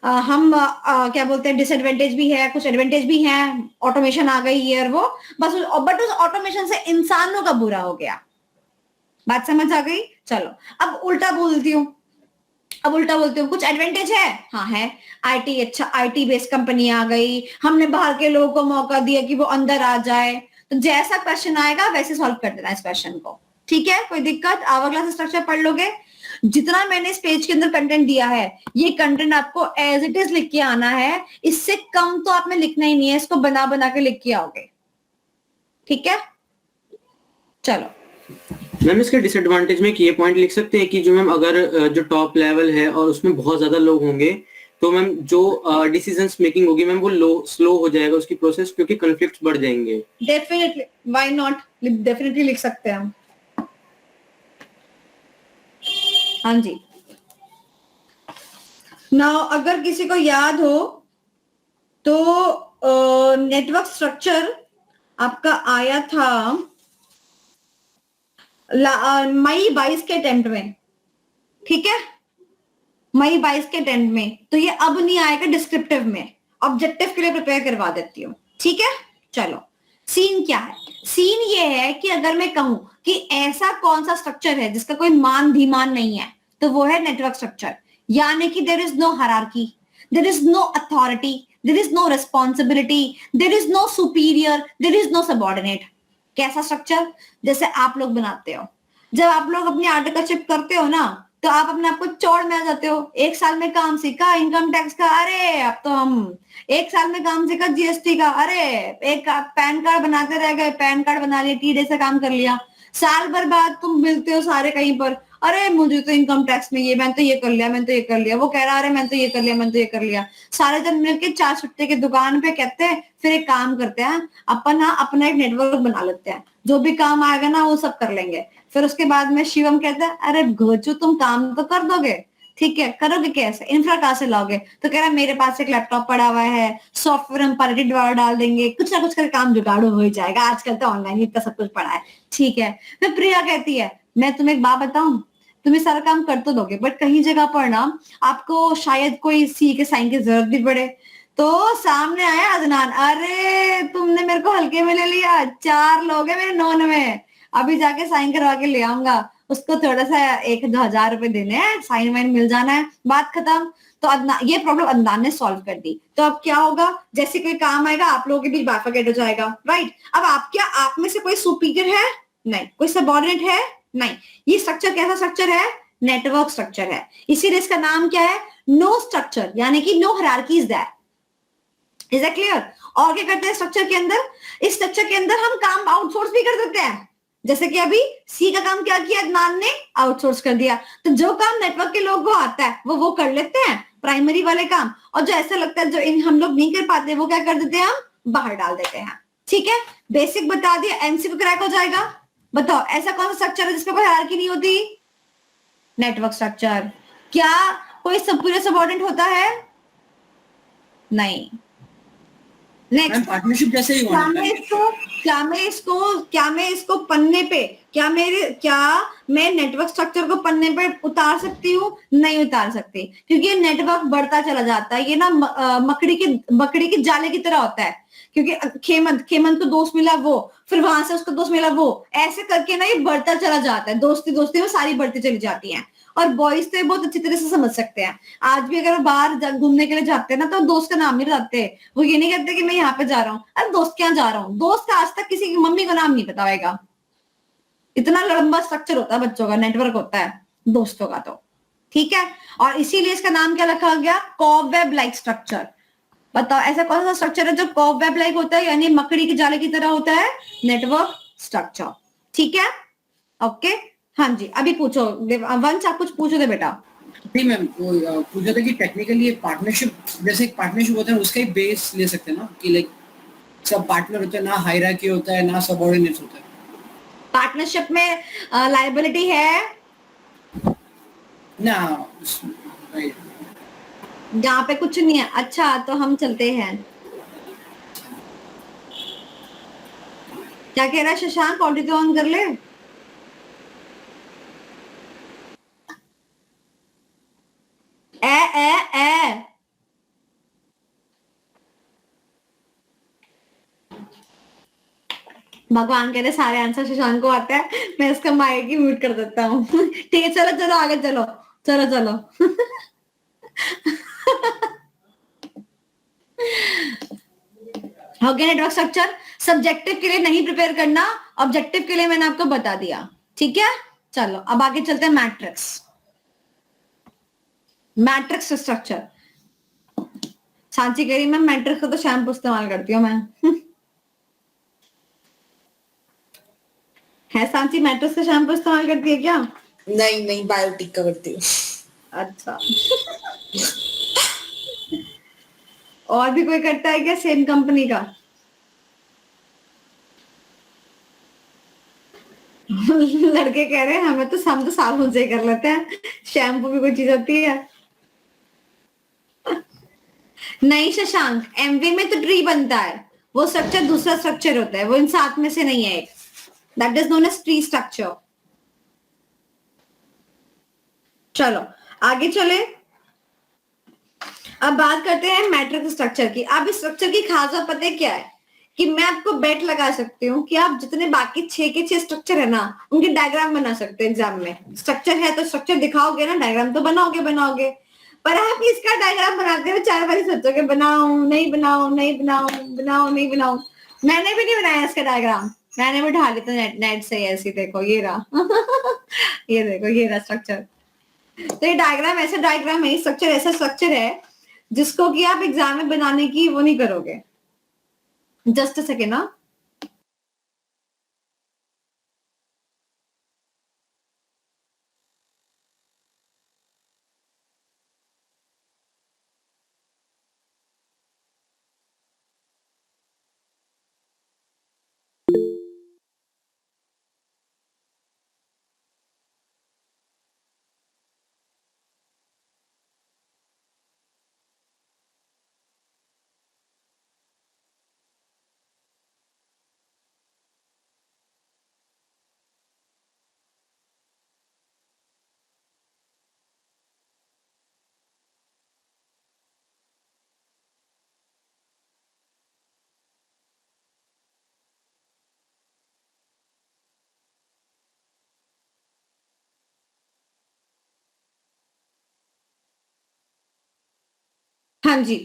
क्या बोलते हैं, डिसएडवांटेज भी है, कुछ एडवांटेज भी है, ऑटोमेशन आ गई है और वो बस, बट उस ऑटोमेशन से इंसानों का बुरा हो गया। बात समझ आ गई? चलो अब उल्टा बोलती हूँ, कुछ एडवांटेज है, हाँ है। आईटी, अच्छा आईटी बेस्ड कंपनी आ गई, हमने बाहर के लोगों को मौका दिया कि वो अंदर आ जाए। तो जैसा क्वेश्चन आएगा वैसे सॉल्व कर देना इस क्वेश्चन को, ठीक है? कोई दिक्कत? आवर ग्लास स्ट्रक्चर पढ़ लोगे। जितना मैंने इस पेज के अंदर कंटेंट दिया है, ये कंटेंट आपको एज इट इज लिख के आना है, इससे कम तो आपने लिखना ही नहीं है, इसको बना बना के लिख के आओगे, ठीक है? चलो मैम इसके डिसएडवांटेज में ये पॉइंट लिख सकते हैं कि जो मैम अगर जो टॉप लेवल है और उसमें बहुत ज्यादा लोग होंगे तो मैम जो डिसीजंस मेकिंग होगी मैम वो स्लो हो जाएगा उसकी प्रोसेस, क्योंकि कॉन्फ्लिक्ट्स बढ़ जाएंगे। डेफिनेटली, व्हाई नॉट, डेफिनेटली लिख सकते हैं हम। हाँ जी। नाउ अगर किसी को याद हो तो नेटवर्क स्ट्रक्चर आपका आया था मई 22 के अटेम्प्ट में, ठीक है? मई 22 के अटेम्प्ट में। तो ये अब नहीं आएगा डिस्क्रिप्टिव में, ऑब्जेक्टिव के लिए प्रिपेयर करवा देती हूँ, ठीक है? चलो, सीन क्या है? सीन ये है कि अगर मैं कहूं कि ऐसा कौन सा स्ट्रक्चर है जिसका कोई मान धीमान नहीं है, तो वो है नेटवर्क स्ट्रक्चर। यानी कि there is no hierarchy, there is no authority, there is no responsibility, there is no superior, there is no subordinate. कैसा स्ट्रक्चर? जैसे आप लोग बनाते हो, जब आप लोग अपनी आर्टिकलशिप करते हो ना, तो आप अपने आप को चौड़ में आ जाते हो। 1 साल में काम सीखा इनकम टैक्स का, अरे अब तो हम 1 साल में काम सीखा जीएसटी का, अरे एक पैन कार्ड बनाते रह गए, पैन कार्ड बना लिया, टीडे से काम कर लिया। साल भर बाद तुम मिलते हो सारे कहीं पर, अरे मुझे तो इनकम टैक्स में ये, मैंने तो ये कर लिया, मैंने तो ये कर लिया। वो कह रहा अरे मैंने तो ये कर लिया, मैंने तो ये कर लिया। सारे जन मिलके 4 छुट्टे की दुकान पे कहते हैं, फिर एक काम करते हैं, अपना एक नेटवर्क बना लेते हैं, जो भी काम आएगा ना वो सब कर लेंगे। फिर उसके बाद में शिवम कहता है अरे घोचू तुम काम तो कर दोगे, ठीक है, करोगे कैसे, इंफ्रा कहां से लाओगे? तो कह रहा मेरे पास एक लैपटॉप पड़ा हुआ है, सॉफ्टवेयर हम पार्टी द्वारा डाल देंगे, कुछ ना कुछ कर काम जुगाड़ो हो ही जाएगा, आजकल तो ऑनलाइन इतना सब कुछ पड़ा है, ठीक है। फिर प्रिया कहती है मैं तुम्हें एक बात बताऊं, तुम्हें सारा काम कर तो दोगे बट कहीं जगह पर ना आपको शायद कोई सी के साइन की जरूरत भी पड़े। तो सामने आया अदनान, अरे तुमने मेरे को हल्के में ले लिया, 4 लोग हैं मेरे नॉन में, अभी जाके साइन करवा के ले आऊंगा, उसको थोड़ा सा 1-2 हजार रुपए देने हैं, साइन वाइन मिल जाना है, बात खत्म। तो अदनान, ये प्रॉब्लम अदनान ने सॉल्व कर दी। तो अब क्या होगा, जैसे कोई काम आएगा आप लोगों के बीच बाइफरकेट हो जाएगा, राइट? अब आप में से कोई सुपीरियर है? नहीं। कोई सबऑर्डिनेट है? नहीं। ये स्ट्रक्चर कैसा स्ट्रक्चर है? नेटवर्क स्ट्रक्चर है, इसीलिए इसका नाम क्या है? नो स्ट्रक्चर, यानी कि no hierarchy is that. Is that clear? और क्या करते हैं स्ट्रक्चर के अंदर? इस स्ट्रक्चर के अंदर हम काम आउटसोर्स भी कर देते हैं, जैसे कि अभी सी का काम क्या किया अदनान ने? आउटसोर्स कर दिया। तो जो काम नेटवर्क के लोगों को आता है वो कर लेते हैं, प्राइमरी वाले काम, और जो ऐसा लगता है जो हम लोग नहीं कर पाते वो क्या कर देते हैं, हम बाहर डाल देते हैं, ठीक है? बेसिक बता दिया, एमसीक्यू क्रैक हो जाएगा। बताओ ऐसा कौन सा स्ट्रक्चर है जिसपे कोई हायरार्की नहीं होती? Network structure. क्या कोई सुपीरियर सबऑर्डिनेट होता है? नहीं। नेक्स्ट, मैम पार्टनरशिप जैसे ही क्या होना मैं चाहिए। इसको पन्ने पे, क्या मैं नेटवर्क स्ट्रक्चर को पन्ने पे उतार सकती हूँ? नहीं उतार सकती, क्योंकि ये नेटवर्क बढ़ता चला जाता है। ये ना बकरी के जाले की तरह होता है, क्योंकि खेमंत को दोस्त मिला वो, फिर वहां से उसको दोस्त मिला वो, ऐसे करके ना ये बढ़ता चला जाता है। दोस्ती दोस्ती में सारी बढ़ती चली जाती है। और बॉयज तो ये बहुत अच्छी तरह से समझ सकते हैं। आज भी अगर वो बाहर घूमने के लिए जाते हैं ना, तो दोस्त का नाम नहीं बताते। वो ये नहीं कहते कि मैं यहाँ पे जा रहा हूँ, अरे दोस्त क्या जा रहा हूँ। दोस्त का आज तक किसी की मम्मी का नाम नहीं पता होगा। इतना लंबा स्ट्रक्चर होता है बच्चों का, नेटवर्क होता है दोस्तों का। तो ठीक है, और इसीलिए इसका नाम क्या रखा गया? Cobweb like structure. बताओ ऐसा कौन सा स्ट्रक्चर है जो कॉबवेब लाइक होता है, यानी मकड़ी के जाले की तरह होता है? Network structure. ठीक है, ओके। हाँ जी, अभी पूछो वंश, आप कुछ पूछो दे बेटा। नहीं मैम, वो पूछा था कि टेक्निकली पार्टनरशिप, जैसे एक पार्टनरशिप होता है उसका ही बेस ले सकते हैं ना, कि लाइक सब पार्टनर होते हैं, ना हायरार्की होता है ना सबऑर्डिनेट्स होता है। पार्टनरशिप में लायबिलिटी है ना राइट। जहाँ पे कुछ नहीं है। अच्छा, तो हम चलते हैं। क्या कह रहा है शशांक? ऑडियो ऑन कर ले। ए भगवान कह रहे सारे आंसर शशांक को आते हैं, मैं इसका माइक ही म्यूट कर देता हूँ। ठीक है, चलो चलो आगे चलो, चलो चलो। हो गया नेटवर्क स्ट्रक्चर। सब्जेक्टिव के लिए नहीं प्रिपेयर करना, ऑब्जेक्टिव के लिए मैंने आपको बता दिया। ठीक है, चलो अब आगे चलते हैं। Matrix structure. सांची कह रही मैं मैट्रिक्स का तो शैम्पू इस्तेमाल करती हूँ मैं। है सांची मैट्रिक्स का शैम्पू इस्तेमाल करती है क्या? नहीं नहीं, बायोटिक का करती हूँ। अच्छा। और भी कोई करता है क्या सेम कंपनी का? लड़के कह रहे हैं हम तो साबुन से कर लेते हैं, शैम्पू भी कोई चीज होती है? नहीं शशांक, एमवी में तो ट्री बनता है, वो स्ट्रक्चर दूसरा स्ट्रक्चर होता है, वो इन सात में से नहीं है एक। That is known as tree structure. चलो आगे चले, अब बात करते हैं मैट्रिक्स स्ट्रक्चर की। अब इस स्ट्रक्चर की खास बात पता है क्या है? कि मैं आपको बेट लगा सकती हूँ कि आप जितने बाकी 6 के 6 स्ट्रक्चर है ना, उनके डायग्राम बना सकते हैं एग्जाम में। स्ट्रक्चर है तो स्ट्रक्चर दिखाओगे ना, डायग्राम तो बनाओगे। पर आप इसका डायग्राम बनाते हुए 4 बार सोचोगे बनाऊं नहीं बनाऊं, नहीं बनाऊं, बनाऊं नहीं बनाऊं। मैंने भी नहीं बनाया इसका डायग्राम, मैंने भी ढा लिया नेट से ऐसे। देखो ये रहा। ये देखो ये रहा स्ट्रक्चर। तो ये डायग्राम ऐसा डायग्राम है, स्ट्रक्चर ऐसा स्ट्रक्चर है जिसको कि आप एग्जाम में बनाने की वो नहीं करोगे। जस्ट अ सेकेंड ना। हाँ जी,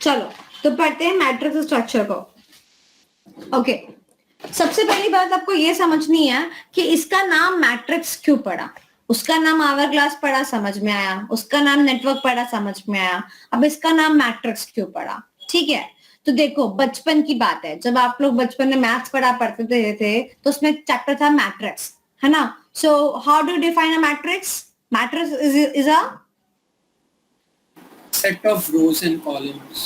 चलो तो पढ़ते हैं मैट्रिक्स स्ट्रक्चर को। ओके, सबसे पहली बात आपको ये समझनी है कि इसका नाम मैट्रिक्स क्यों पड़ा। उसका नाम आवर क्लास पढ़ा, समझ में आया। उसका नाम नेटवर्क पढ़ा, समझ में आया। अब इसका नाम मैट्रिक्स क्यों पड़ा? ठीक है, तो देखो बचपन की बात है, जब आप लोग बचपन में मैथ्स पढ़ते थे तो उसमें चैप्टर था मैट्रिक्स, है ना। So how do define a matrix? Matrix is a set of rows and columns.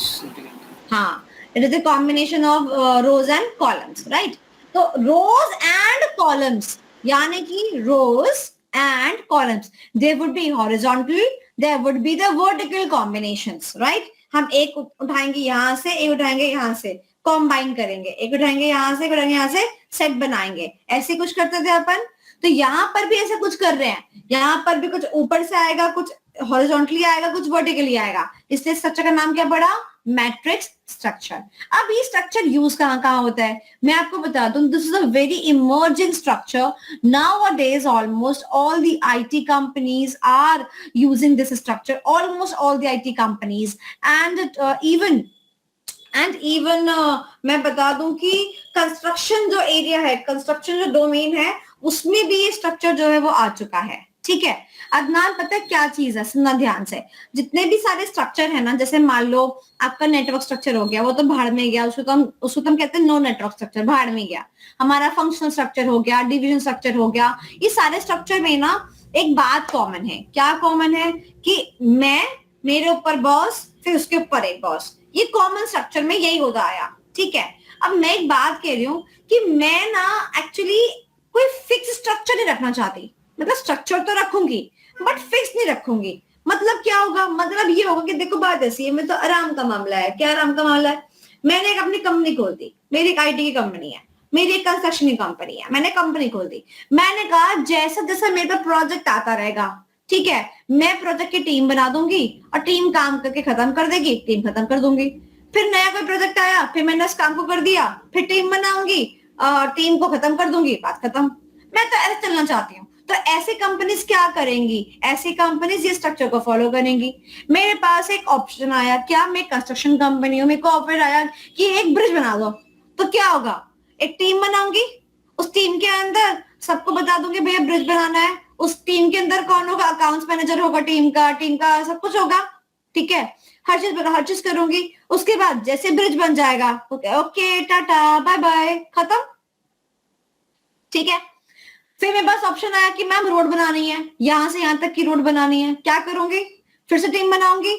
हाँ, it is a combination of rows and columns, right? तो rows and columns, यानी कि rows and columns, there would be horizontal, there would be the vertical combinations, right? हम एक उठाएंगे यहाँ से, एक उठाएंगे यहाँ से, कॉम्बाइन करेंगे, एक उठाएंगे यहाँ से, एक उठाएंगे यहाँ से, सेट बनाएंगे, ऐसे कुछ करते थे अपन। तो यहाँ पर भी ऐसा कुछ कर रहे हैं, यहाँ पर भी कुछ ऊपर से आएगा, कुछ हॉरिजॉन्टली आएगा, कुछ वर्टिकली आएगा, इसलिए स्ट्रक्चर का नाम क्या पड़ा, मैट्रिक्स स्ट्रक्चर। अब ये स्ट्रक्चर यूज कहाँ कहाँ होता है मैं आपको बता दूं, this is a very emerging structure nowadays. Almost all the IT companies are using this structure, almost all the IT companies and even मैं बता दूं कि कंस्ट्रक्शन जो एरिया है, कंस्ट्रक्शन जो डोमेन है, उसमें भी ये स्ट्रक्चर जो है वो आ चुका है। ठीक है अदनान, पता है क्या चीज है, सुनना ध्यान से। जितने भी सारे स्ट्रक्चर है ना, जैसे मान लो आपका नेटवर्क स्ट्रक्चर हो गया, वो तो भाड़ में गया, उसको तो हम कहते हैं नो नेटवर्क स्ट्रक्चर, भाड़ में गया। हमारा फंक्शनल स्ट्रक्चर हो गया, डिविजन स्ट्रक्चर हो गया, ये सारे स्ट्रक्चर में ना एक बात कॉमन है। क्या कॉमन है कि मैं, मेरे ऊपर बॉस, फिर उसके ऊपर एक बॉस, ये कॉमन स्ट्रक्चर में यही होता आया। ठीक है, अब मैं एक बात कह रही हूँ कि मैं ना एक्चुअली कोई फिक्स स्ट्रक्चर नहीं रखना चाहती, मतलब स्ट्रक्चर तो रखूंगी बट फिक्स नहीं रखूंगी। मतलब क्या होगा, मतलब ये होगा कि देखो बात ऐसी है, मैं तो आराम का मामला है। क्या आराम का मामला है, मैंने एक अपनी कंपनी खोल दी, मेरी एक आईटी की कंपनी है, मेरी एक कंस्ट्रक्शन की कंपनी है, मैंने कंपनी खोल दी। मैंने कहा जैसा जैसा मेरे पास प्रोजेक्ट आता रहेगा, ठीक है, मैं प्रोजेक्ट की टीम बना दूंगी और टीम काम करके खत्म कर देगी, टीम खत्म कर दूंगी। फिर नया कोई प्रोजेक्ट आया, फिर मैंने उस काम को कर दिया, फिर टीम बनाऊंगी, टीम को खत्म कर दूंगी, बात खत्म। मैं तो ऐसे चलना चाहती हूँ। तो ऐसे कंपनीज क्या करेंगी, ऐसी कंपनीज ये स्ट्रक्चर को फॉलो करेंगी। मेरे पास एक ऑप्शन आया, क्या मैं कंस्ट्रक्शन कंपनी हूँ, मेरे को ऑफर आया कि एक ब्रिज बना दो, तो क्या होगा, एक टीम बनाऊंगी, उस टीम के अंदर सबको बता दूंगी भैया ब्रिज बनाना है, उस टीम के अंदर कौन होगा, अकाउंट्स मैनेजर होगा, टीम का सब कुछ होगा। ठीक है, हर चीज करूंगी। उसके बाद जैसे ब्रिज बन जाएगा, ओके टाटा बाय बाय, खत्म। ठीक है, फिर मेरे पास ऑप्शन आया कि मैम रोड बनानी है, यहां से यहां तक की रोड बनानी है, क्या करूंगी, फिर से टीम बनाऊंगी,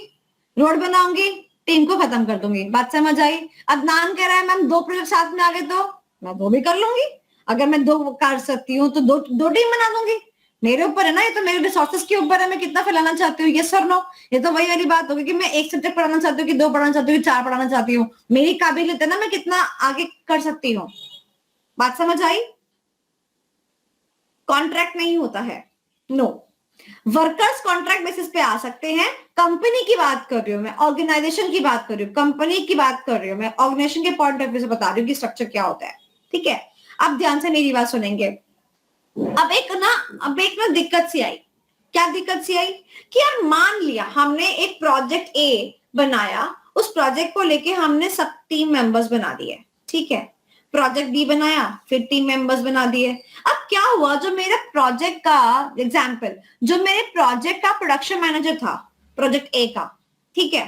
रोड बनाऊंगी, टीम को खत्म कर दूंगी। बात समझ आई। अदनान कह रहा है मैम 2 प्रोजेक्ट साथ में आ गए तो मैं 2 भी कर लूंगी, अगर मैं 2 कर सकती हूँ तो 2 टीम बना दूंगी। मेरे ऊपर है ना, ये तो मेरे रिसोर्सेस के ऊपर है, मैं कितना फैलाना चाहती हूँ, यस और नो। ये तो वही वाली बात होगी कि मैं 1 सब्जेक्ट पढ़ाना चाहती हूँ कि 2 पढ़ाना चाहती हूँ, 4 पढ़ाना चाहती हूँ, मेरी काबिलियत है ना, मैं कितना आगे कर सकती हूँ। बात समझ आई। कॉन्ट्रैक्ट नहीं होता है, नो। वर्कर्स कॉन्ट्रैक्ट बेसिस पे आ सकते हैं। कंपनी की बात कर रही हूँ मैं, ऑर्गेनाइजेशन की बात कर रही हूँ, कंपनी की बात कर रही हूँ मैं, ऑर्गेनाइजेशन के पॉइंट ऑफ व्यू से बता रही हूँ कि स्ट्रक्चर क्या होता है। ठीक है, अब ध्यान से मेरी बात सुनेंगे। अब एक ना दिक्कत सी आई। क्या दिक्कत सी आई कि यार मान लिया हमने एक प्रोजेक्ट ए बनाया, उस प्रोजेक्ट को लेके हमने सब टीम मेंबर्स बना दिए। ठीक है, प्रोजेक्ट बी बनाया, फिर टीम मेंबर्स बना दिए। अब क्या हुआ, जो मेरा प्रोजेक्ट का एग्जांपल, जो मेरे प्रोजेक्ट का प्रोडक्शन मैनेजर था प्रोजेक्ट ए का, ठीक है,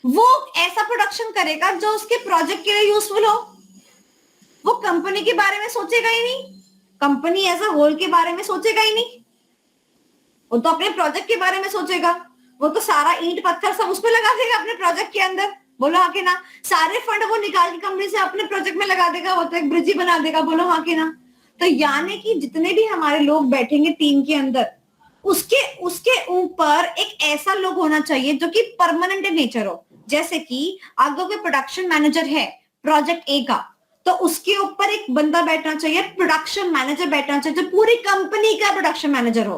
वो ऐसा प्रोडक्शन करेगा जो उसके प्रोजेक्ट के लिए यूजफुल हो। वो कंपनी के बारे में सोचेगा ही नहीं, कंपनी एज अ होल के बारे में सोचेगा ही नहीं, वो तो अपने प्रोजेक्ट के बारे में सोचेगा। वो तो सारा ईंट पत्थर सब उस पर लगा देगा अपने प्रोजेक्ट के अंदर, बोलो हाँ कि ना। सारे फंड वो निकाल के कंपनी से अपने प्रोजेक्ट में लगा देगा, वो तो एक ब्रिज ही बना देगा, बोलो हाँ कि ना। तो यानी कि जितने भी हमारे लोग बैठेंगे टीम के अंदर, उसके ऊपर एक ऐसा लोग होना चाहिए जो कि परमानेंट नेचर हो। जैसे कि अगर कोई प्रोडक्शन मैनेजर है प्रोजेक्ट ए का, तो उसके ऊपर एक बंदा बैठना चाहिए, प्रोडक्शन मैनेजर बैठना चाहिए, जो पूरी कंपनी का प्रोडक्शन मैनेजर हो,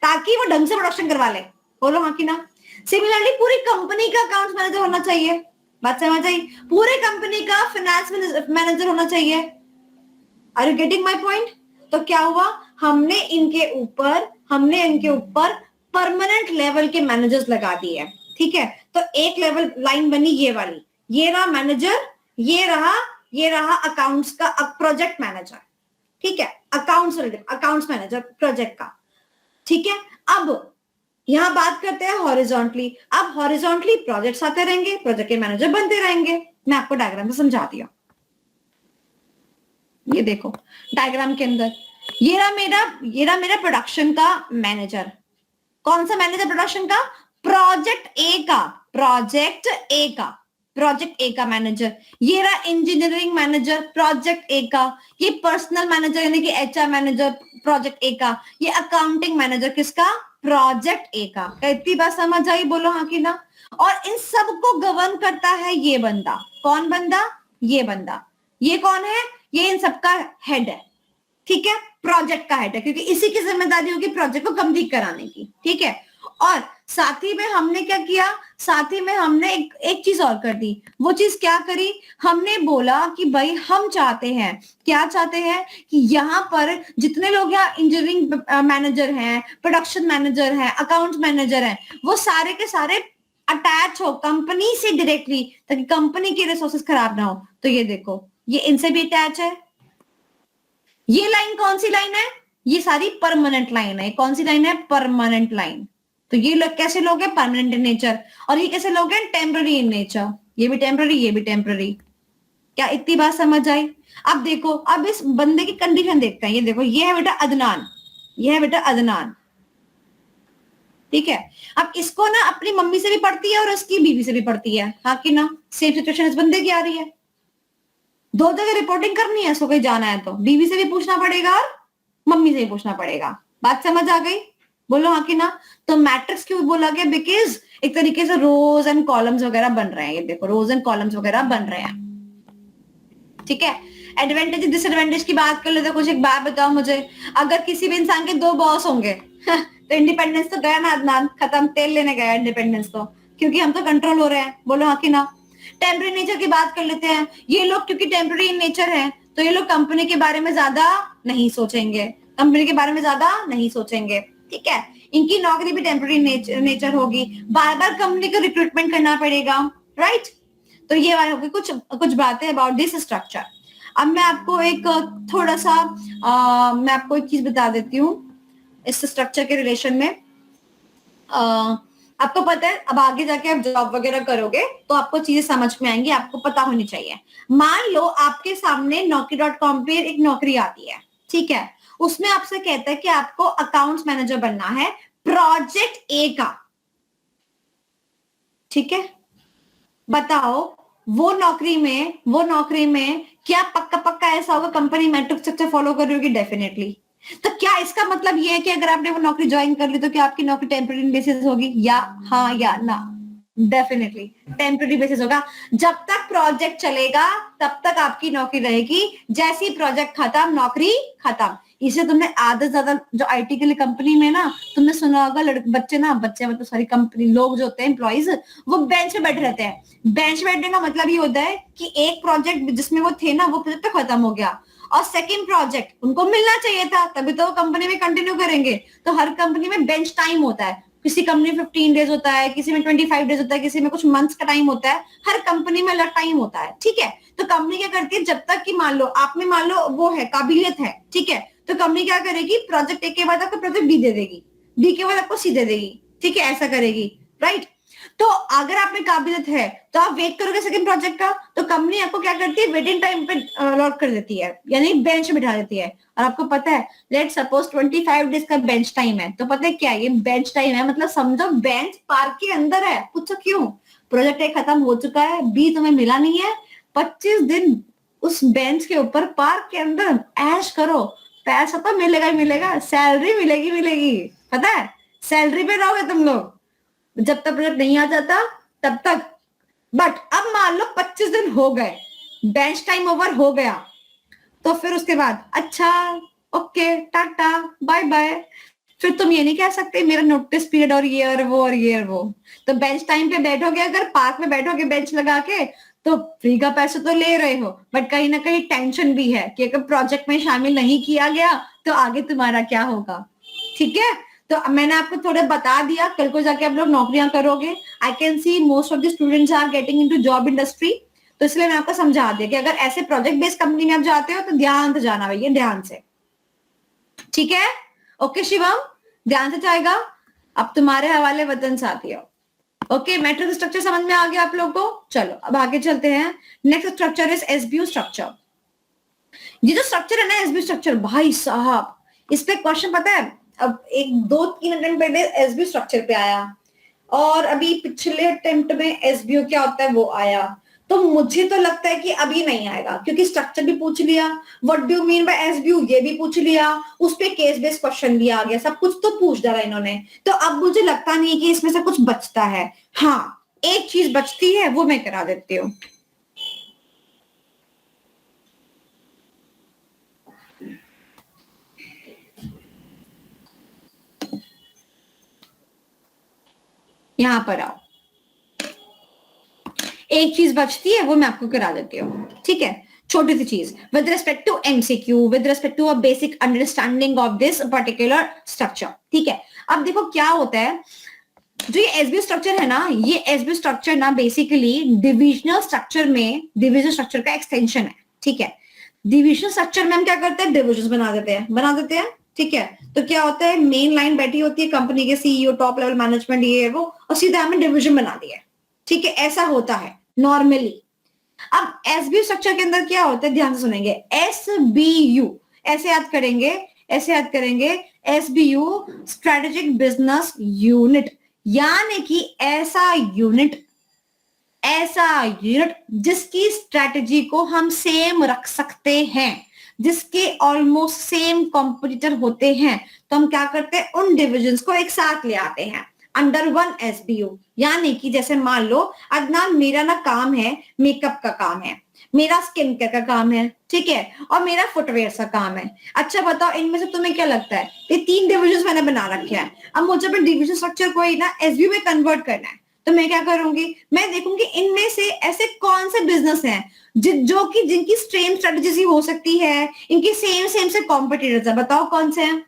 ताकि वो ढंग से प्रोडक्शन करवा ले, बोलो हाँ कि ना। सिमिलरली पूरी कंपनी का अकाउंट्स मैनेजर होना चाहिए, बात समझ आई। पूरे कंपनी का फाइनेंस मैनेजर होना चाहिए। Are you getting my point. तो क्या हुआ, हमने इनके ऊपर परमानेंट लेवल के मैनेजर्स लगा दिए। ठीक है, तो एक लेवल लाइन बनी ये वाली, ये रहा मैनेजर, ये रहा अकाउंट्स का प्रोजेक्ट मैनेजर। ठीक है, अकाउंट्स मैनेजर प्रोजेक्ट का। ठीक है, अब यहां बात करते हैं हॉरिजॉन्टली। अब हॉरिजॉन्टली प्रोजेक्ट्स आते रहेंगे, प्रोजेक्ट के मैनेजर बनते रहेंगे। मैं आपको डायग्राम से समझाती हूँ। ये देखो डायग्राम के अंदर, ये रहा मेरा प्रोडक्शन का मैनेजर। कौन सा मैनेजर प्रोडक्शन का, प्रोजेक्ट ए का मैनेजर। ये रहा इंजीनियरिंग मैनेजर प्रोजेक्ट ए का, ये पर्सनल मैनेजर यानी कि एचआर मैनेजर प्रोजेक्ट ए का, ये अकाउंटिंग मैनेजर किसका, प्रोजेक्ट ए का। इतनी बात समझ आई, बोलो हाँ कि ना। और इन सबको गवर्न करता है ये बंदा। कौन बंदा, ये बंदा, ये कौन है? ये इन सबका हेड है, ठीक है, प्रोजेक्ट का हेड है, क्योंकि इसी की जिम्मेदारी होगी प्रोजेक्ट को कंप्लीट कराने की, ठीक है। और साथ ही में हमने क्या किया, साथ ही में हमने एक चीज और कर दी। वो चीज क्या करी? हमने बोला कि भाई हम चाहते हैं, क्या चाहते हैं कि यहाँ पर जितने लोग यहाँ इंजीनियरिंग मैनेजर हैं, प्रोडक्शन मैनेजर हैं, अकाउंट मैनेजर हैं, वो सारे के सारे अटैच हो कंपनी से डायरेक्टली, ताकि कंपनी के रिसोर्सेज खराब ना हो। तो ये देखो, ये इनसे भी अटैच है। ये लाइन कौन सी लाइन है? ये सारी परमानेंट लाइन है। कौन सी लाइन है? Permanent line. तो ये लोग कैसे लोग हैं? Permanent in nature. और ये कैसे लोग हैं? Temporary in nature. ये भी टेम्पररी, ये भी टेम्पररी। क्या इतनी बात समझ आई? अब देखो, अब इस बंदे की कंडीशन देखते हैं। ये देखो, ये है बेटा अदनान, ये है बेटा अदनान, ठीक है। अब इसको ना अपनी मम्मी से भी पढ़ती है और उसकी बीवी से भी पढ़ती है, हाँ कि ना? सेम सिचुएशन इस बंदे की आ रही है। दो जगह रिपोर्टिंग करनी है, इसको कहीं जाना है तो बीवी से भी पूछना पड़ेगा और मम्मी से भी पूछना पड़ेगा। बात समझ आ गई? बोलो हाँ कि ना? तो मैट्रिक्स क्यों बोला गया? बिकॉज एक तरीके से रोज एंड कॉलम्स वगैरह बन रहे हैं। ये देखो, रोज एंड कॉलम्स वगैरह बन रहे हैं, ठीक है। एडवांटेज डिसएडवांटेज की बात कर ले तो कुछ एक बात बताओ मुझे। अगर किसी भी इंसान के दो बॉस होंगे तो इंडिपेंडेंस तो गया ना अदनान, खत्म, तेल लेने गया इंडिपेंडेंस तो, क्योंकि हम तो कंट्रोल हो रहे हैं। बोलो हाँ कि ना? टेम्पररी नेचर की बात कर लेते हैं। ये लोग क्योंकि टेम्पररी इन नेचर है, तो ये लोग कंपनी के बारे में ज्यादा नहीं सोचेंगे, कंपनी के बारे में ज्यादा नहीं सोचेंगे, ठीक है। इनकी नौकरी भी टेम्पररी नेचर होगी, बार बार कंपनी को रिक्रूटमेंट करना पड़ेगा, राइट। तो ये होगी कुछ बातें अबाउट दिस स्ट्रक्चर। अब मैं आपको एक थोड़ा सा मैं आपको एक चीज बता देती हूँ इस स्ट्रक्चर के रिलेशन में। आपको पता है, अब आगे जाके आप जॉब वगैरह करोगे तो आपको चीजें समझ में आएंगी, आपको पता होनी चाहिए। मान लो आपके सामने Naukri.com पे एक नौकरी आती है, ठीक है। उसमें आपसे कहता है कि आपको अकाउंट्स मैनेजर बनना है प्रोजेक्ट ए का, ठीक है। बताओ वो नौकरी में क्या पक्का ऐसा होगा कंपनी मैट्रिक्स स्ट्रक्चर फॉलो कर रही होगी? डेफिनेटली। तो क्या इसका मतलब ये है कि अगर आपने वो नौकरी ज्वाइन कर ली तो क्या आपकी नौकरी टेम्पररी बेसिस होगी? या हाँ या ना? डेफिनेटली टेम्पररी बेसिस होगा। जब तक प्रोजेक्ट चलेगा तब तक आपकी नौकरी रहेगी, जैसे ही प्रोजेक्ट खत्म, नौकरी खत्म। इसे तुमने आधे ज्यादा जो आईटी के लिए कंपनी में ना तुमने सुना होगा, बच्चे मतलब सारी कंपनी लोग जो होते हैं एम्प्लॉइज, वो बेंच पे बैठे रहते हैं। बेंच बैठने का मतलब ये होता है कि एक प्रोजेक्ट जिसमें वो थे ना, वो प्रोजेक्ट तो खत्म हो गया और सेकंड प्रोजेक्ट उनको मिलना चाहिए था, तभी तो वो कंपनी में कंटिन्यू करेंगे। तो हर कंपनी में बेंच टाइम होता है। किसी कंपनी में 15 डेज होता है, किसी में 25 डेज होता है, किसी में कुछ मंथ्स का टाइम होता है। हर कंपनी में अलग टाइम होता है, ठीक है। तो कंपनी क्या करती है, जब तक कि मान लो आप में मान लो वो है, काबिलियत है, ठीक है, तो कंपनी क्या करेगी, प्रोजेक्ट ए के बाद आपको प्रोजेक्ट बी दे देगी, बी के बाद आपको सी दे देगी, ठीक है, ऐसा करेगी, राइट। तो अगर आप में काबिलियत है तो आप वेट करोगे सेकंड प्रोजेक्ट का, तो कंपनी आपको क्या करती है, वेटिंग टाइम पे लॉक कर देती है, यानी बेंच बिठा देती है। और आपको पता है, लेट सपोज 25 डेज का बेंच टाइम है, तो पता है क्या ये बेंच टाइम है, मतलब समझो बेंच पार्क के अंदर है। पूछो क्यों? प्रोजेक्ट ए खत्म हो चुका है, बी तुम्हें मिला नहीं है, 25 दिन उस बेंच के ऊपर पार्क के अंदर ऐश करो, पैसा तो मिलेगा ही मिलेगा, सैलरी मिलेगी, पता है, सैलरी पे रहोगे तुम लोग जब तक प्रोजेक्ट नहीं आ जाता तब तक। बट अब मान लो 25 दिन हो गए, बेंच टाइम ओवर हो गया, तो फिर उसके बाद अच्छा ओके टाटा बाय बाय, फिर तुम ये नहीं कह सकते मेरा नोटिस पीरियड और ये और वो और ये और वो। तो बेंच टाइम पे बैठोगे, अगर पार्क में बैठोगे बेंच लगा के, तो फ्री का पैसा तो ले रहे हो, बट कहीं ना कहीं टेंशन भी है कि अगर प्रोजेक्ट में शामिल नहीं किया गया तो आगे तुम्हारा क्या होगा, ठीक है। तो मैंने आपको थोड़ा बता दिया, कल को जाके आप लोग नौकरियां करोगे। I can see most of the students are getting into job industry, तो इसलिए मैं आपको समझा दिया कि अगर ऐसे प्रोजेक्ट बेस्ड कंपनी में आप जाते हो तो ध्यान से जाना भैया, ध्यान से, ठीक है। ओके शिवम, ध्यान से जाएगा। अब तुम्हारे हवाले वतन साथियों। ओके, मैट्रिक्स स्ट्रक्चर समझ में आ गया आप लोग को? चलो अब आगे चलते हैं। Next structure is SBU structure. ये जो स्ट्रक्चर है ना एसबीयू स्ट्रक्चर, भाई साहब इस पे क्वेश्चन पता है, अब 1-2-3 अटेम्प्ट पहले एसबीयू स्ट्रक्चर पे आया और अभी पिछले अटेम्प्ट में एसबीयू क्या होता है वो आया। तो मुझे तो लगता है कि अभी नहीं आएगा, क्योंकि स्ट्रक्चर भी पूछ लिया, what do you mean by SBU ये भी पूछ लिया, उस पे केस बेस्ड क्वेश्चन भी आ गया, सब कुछ तो पूछ डाला इन्होंने। तो अब मुझे लगता नहीं है कि इसमें से कुछ बचता है। हाँ, एक चीज बचती है, वो मैं करा देती हूँ। यहां पर आओ, एक चीज बचती है वो मैं आपको करा देती हूँ, ठीक है, छोटी सी चीज with respect to MCQ, with respect to a basic understanding of this particular structure, ठीक है। अब देखो क्या होता है, जो ये एसबीओ स्ट्रक्चर है ना, ये एसबीओ स्ट्रक्चर ना बेसिकली डिविजनल स्ट्रक्चर में डिविजन स्ट्रक्चर का एक्सटेंशन है, ठीक है। डिविजनल स्ट्रक्चर में हम क्या करते हैं, डिविजन बना देते हैं, ठीक है। तो क्या होता है, मेन लाइन बैठी होती है कंपनी के सीईओ, टॉप लेवल मैनेजमेंट, ये वो, और सीधा हमें डिविजन बना दिया, ठीक है, ऐसा होता है नॉर्मली। अब एसबीयू स्ट्रक्चर के अंदर क्या होता है, ध्यान से सुनेंगे, एसबीयू ऐसे याद करेंगे, एसबीयू स्ट्रेटेजिक बिजनेस यूनिट, यानी कि ऐसा यूनिट जिसकी स्ट्रेटजी को हम सेम रख सकते हैं, जिसके ऑलमोस्ट सेम कॉम्पिटिटर होते हैं, तो हम क्या करते हैं, उन डिविजन्स को एक साथ ले आते हैं अंडर वन एसबीयू। यानी कि जैसे मान लो अदनान, मेरा ना काम है, मेकअप का काम है, मेरा स्किन केयर का काम है, ठीक है, और मेरा फुटवेयर का काम है। अच्छा बताओ, इनमें से तुम्हें क्या लगता है, ये 3 डिविजन्स मैंने बना रखे हैं, अब मुझे अपने डिविजन स्ट्रक्चर को ही ना एसबीयू में कन्वर्ट करना है, तो मैं क्या करूंगी, मैं देखूंगी इनमें से ऐसे कौन से बिजनेस हैं जो कि जिनकी सेम स्ट्रेटजी हो सकती है, इनके सेम से कॉम्पिटिटर्स है, बताओ कौन से हैं।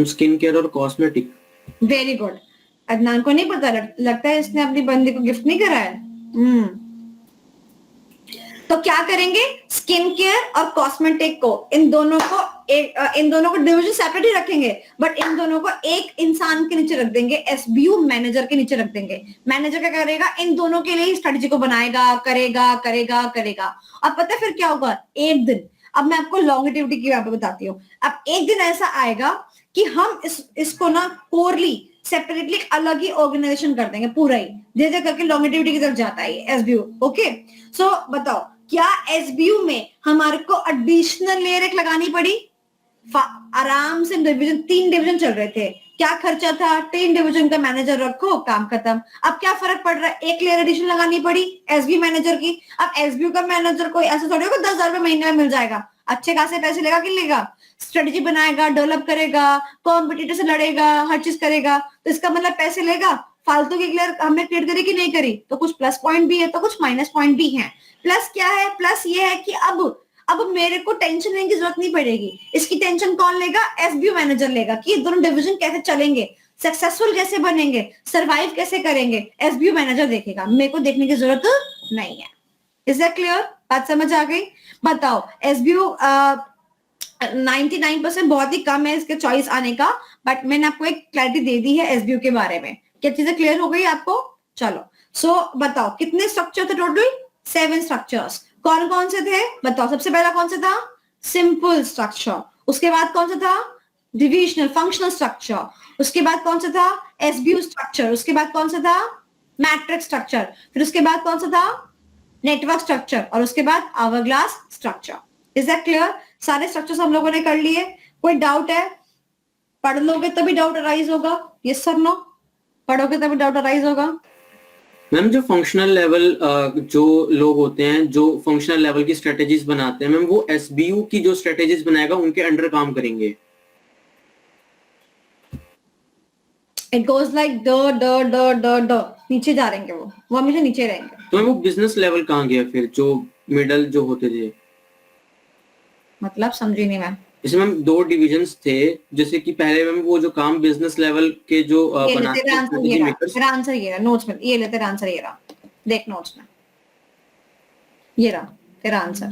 स्किन केयर और कॉस्मेटिक। वेरी गुड, अदनान को नहीं पता, लगता है इसने अपनी बंदी को गिफ्ट नहीं करा है। तो क्या करेंगे, स्किन केयर और कॉस्मेटिक को, इन दोनों को डिवीजन सेपरेट ही रखेंगे, बट इन दोनों को एक इंसान के नीचे रख देंगे, एसबीयू मैनेजर के नीचे रख देंगे। मैनेजर क्या करेगा, इन दोनों के लिए स्ट्रेटजी को बनाएगा, करेगा। अब पता है फिर क्या होगा, एक दिन, अब मैं आपको लॉन्गिटिविटी की बात बताती हूँ, अब एक दिन ऐसा आएगा कि हम इसको ना कोरली सेपरेटली अलग ही ऑर्गेनाइजेशन कर देंगे, पूरा ही धीरे करके लॉन्गिटिविटी की तरफ जाता है एसबीयू। ओके, सो बताओ, क्या एसबीयू में हमारे को एडिशनल लेयर एक लगानी पड़ी, आराम से डिवीजन, 3 डिवीजन चल रहे थे, क्या खर्चा था, 3 डिवीजन का मैनेजर रखो, काम खत्म। अब क्या फर्क पड़ रहा है, एक लेयर एडिशन लगानी पड़ी एसबीयू मैनेजर की। अब एसबीयू का मैनेजर कोई ऐसा थोड़ी होगा 10,000 रुपए महीने में मिल जाएगा, अच्छे खासे पैसे लेगा कि लेगा, स्ट्रेटजी बनाएगा, डेवलप करेगा, कॉम्पिटिटर से लड़ेगा, हर चीज करेगा, तो इसका मतलब पैसे लेगा। फालतू की लेयर हमने क्रिएट करी कि नहीं करी, तो कुछ प्लस पॉइंट भी है तो कुछ माइनस पॉइंट भी है। प्लस क्या है, प्लस ये है कि अब मेरे को टेंशन लेने की जरूरत नहीं पड़ेगी, इसकी टेंशन कौन लेगा, एसबीयू मैनेजर लेगा कि ये दोनों डिवीजन कैसे चलेंगे, सक्सेसफुल कैसे बनेंगे, सरवाइव कैसे करेंगे, एसबीयू मैनेजर देखेगा, मेरे को देखने की जरूरत नहीं है। इज दैट क्लियर, बात समझ आ गई। बताओ, एसबीयू 99% बहुत ही कम है इसके चॉइस आने का, बट मैंने आपको एक क्लैरिटी दे दी है एसबीयू के बारे में। क्या चीजें क्लियर हो गई आपको, चलो। सो बताओ कितने स्ट्रक्चर थे टोटल, 7 स्ट्रक्चर्स। कौन कौन से थे बताओ, सबसे पहला कौन सा था, सिंपल स्ट्रक्चर, उसके बाद कौन सा था, डिविजनल फंक्शनल स्ट्रक्चर, उसके बाद कौन सा था, एसबीयू स्ट्रक्चर, उसके बाद कौन सा था, मैट्रिक्स स्ट्रक्चर, फिर उसके बाद कौन सा था, नेटवर्क स्ट्रक्चर, और उसके बाद hourglass structure. Is that clear, सारे स्ट्रक्चर्स हम लोगों ने कर लिए। कोई डाउट है, पढ़ लोगे तभी डाउट अराइज होगा, यस सर नो, पढ़ोगे तभी डाउट अराइज होगा। मैम जो फंक्शनल लेवल जो लोग होते हैं, जो फंक्शनल लेवल की स्ट्रेटेजीज बनाते हैं मैम, वो एसबीयू की जो स्ट्रेटेजीज बनाएगा उनके अंडर काम करेंगे। इट गोज लाइक द नीचे जा रहेंगे, वो हमेशा नीचे रहेंगे। तो मैम वो बिजनेस लेवल कहाँ गया फिर, जो मिडल जो होते थे, मतलब समझी नहीं मैं। जैसे मैम 2 डिविजन्स थे, जैसे कि पहले मैम वो जो काम बिजनेस लेवल के जो बनाते तेरा हैं, आंसर ये रहा नोट्स में, ये ले तेरा आंसर ये रहा, देख नोट्स में ये रहा तेरा आंसर।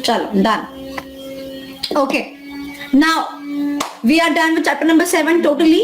चलो done, okay, now we are done with chapter number 7 totally.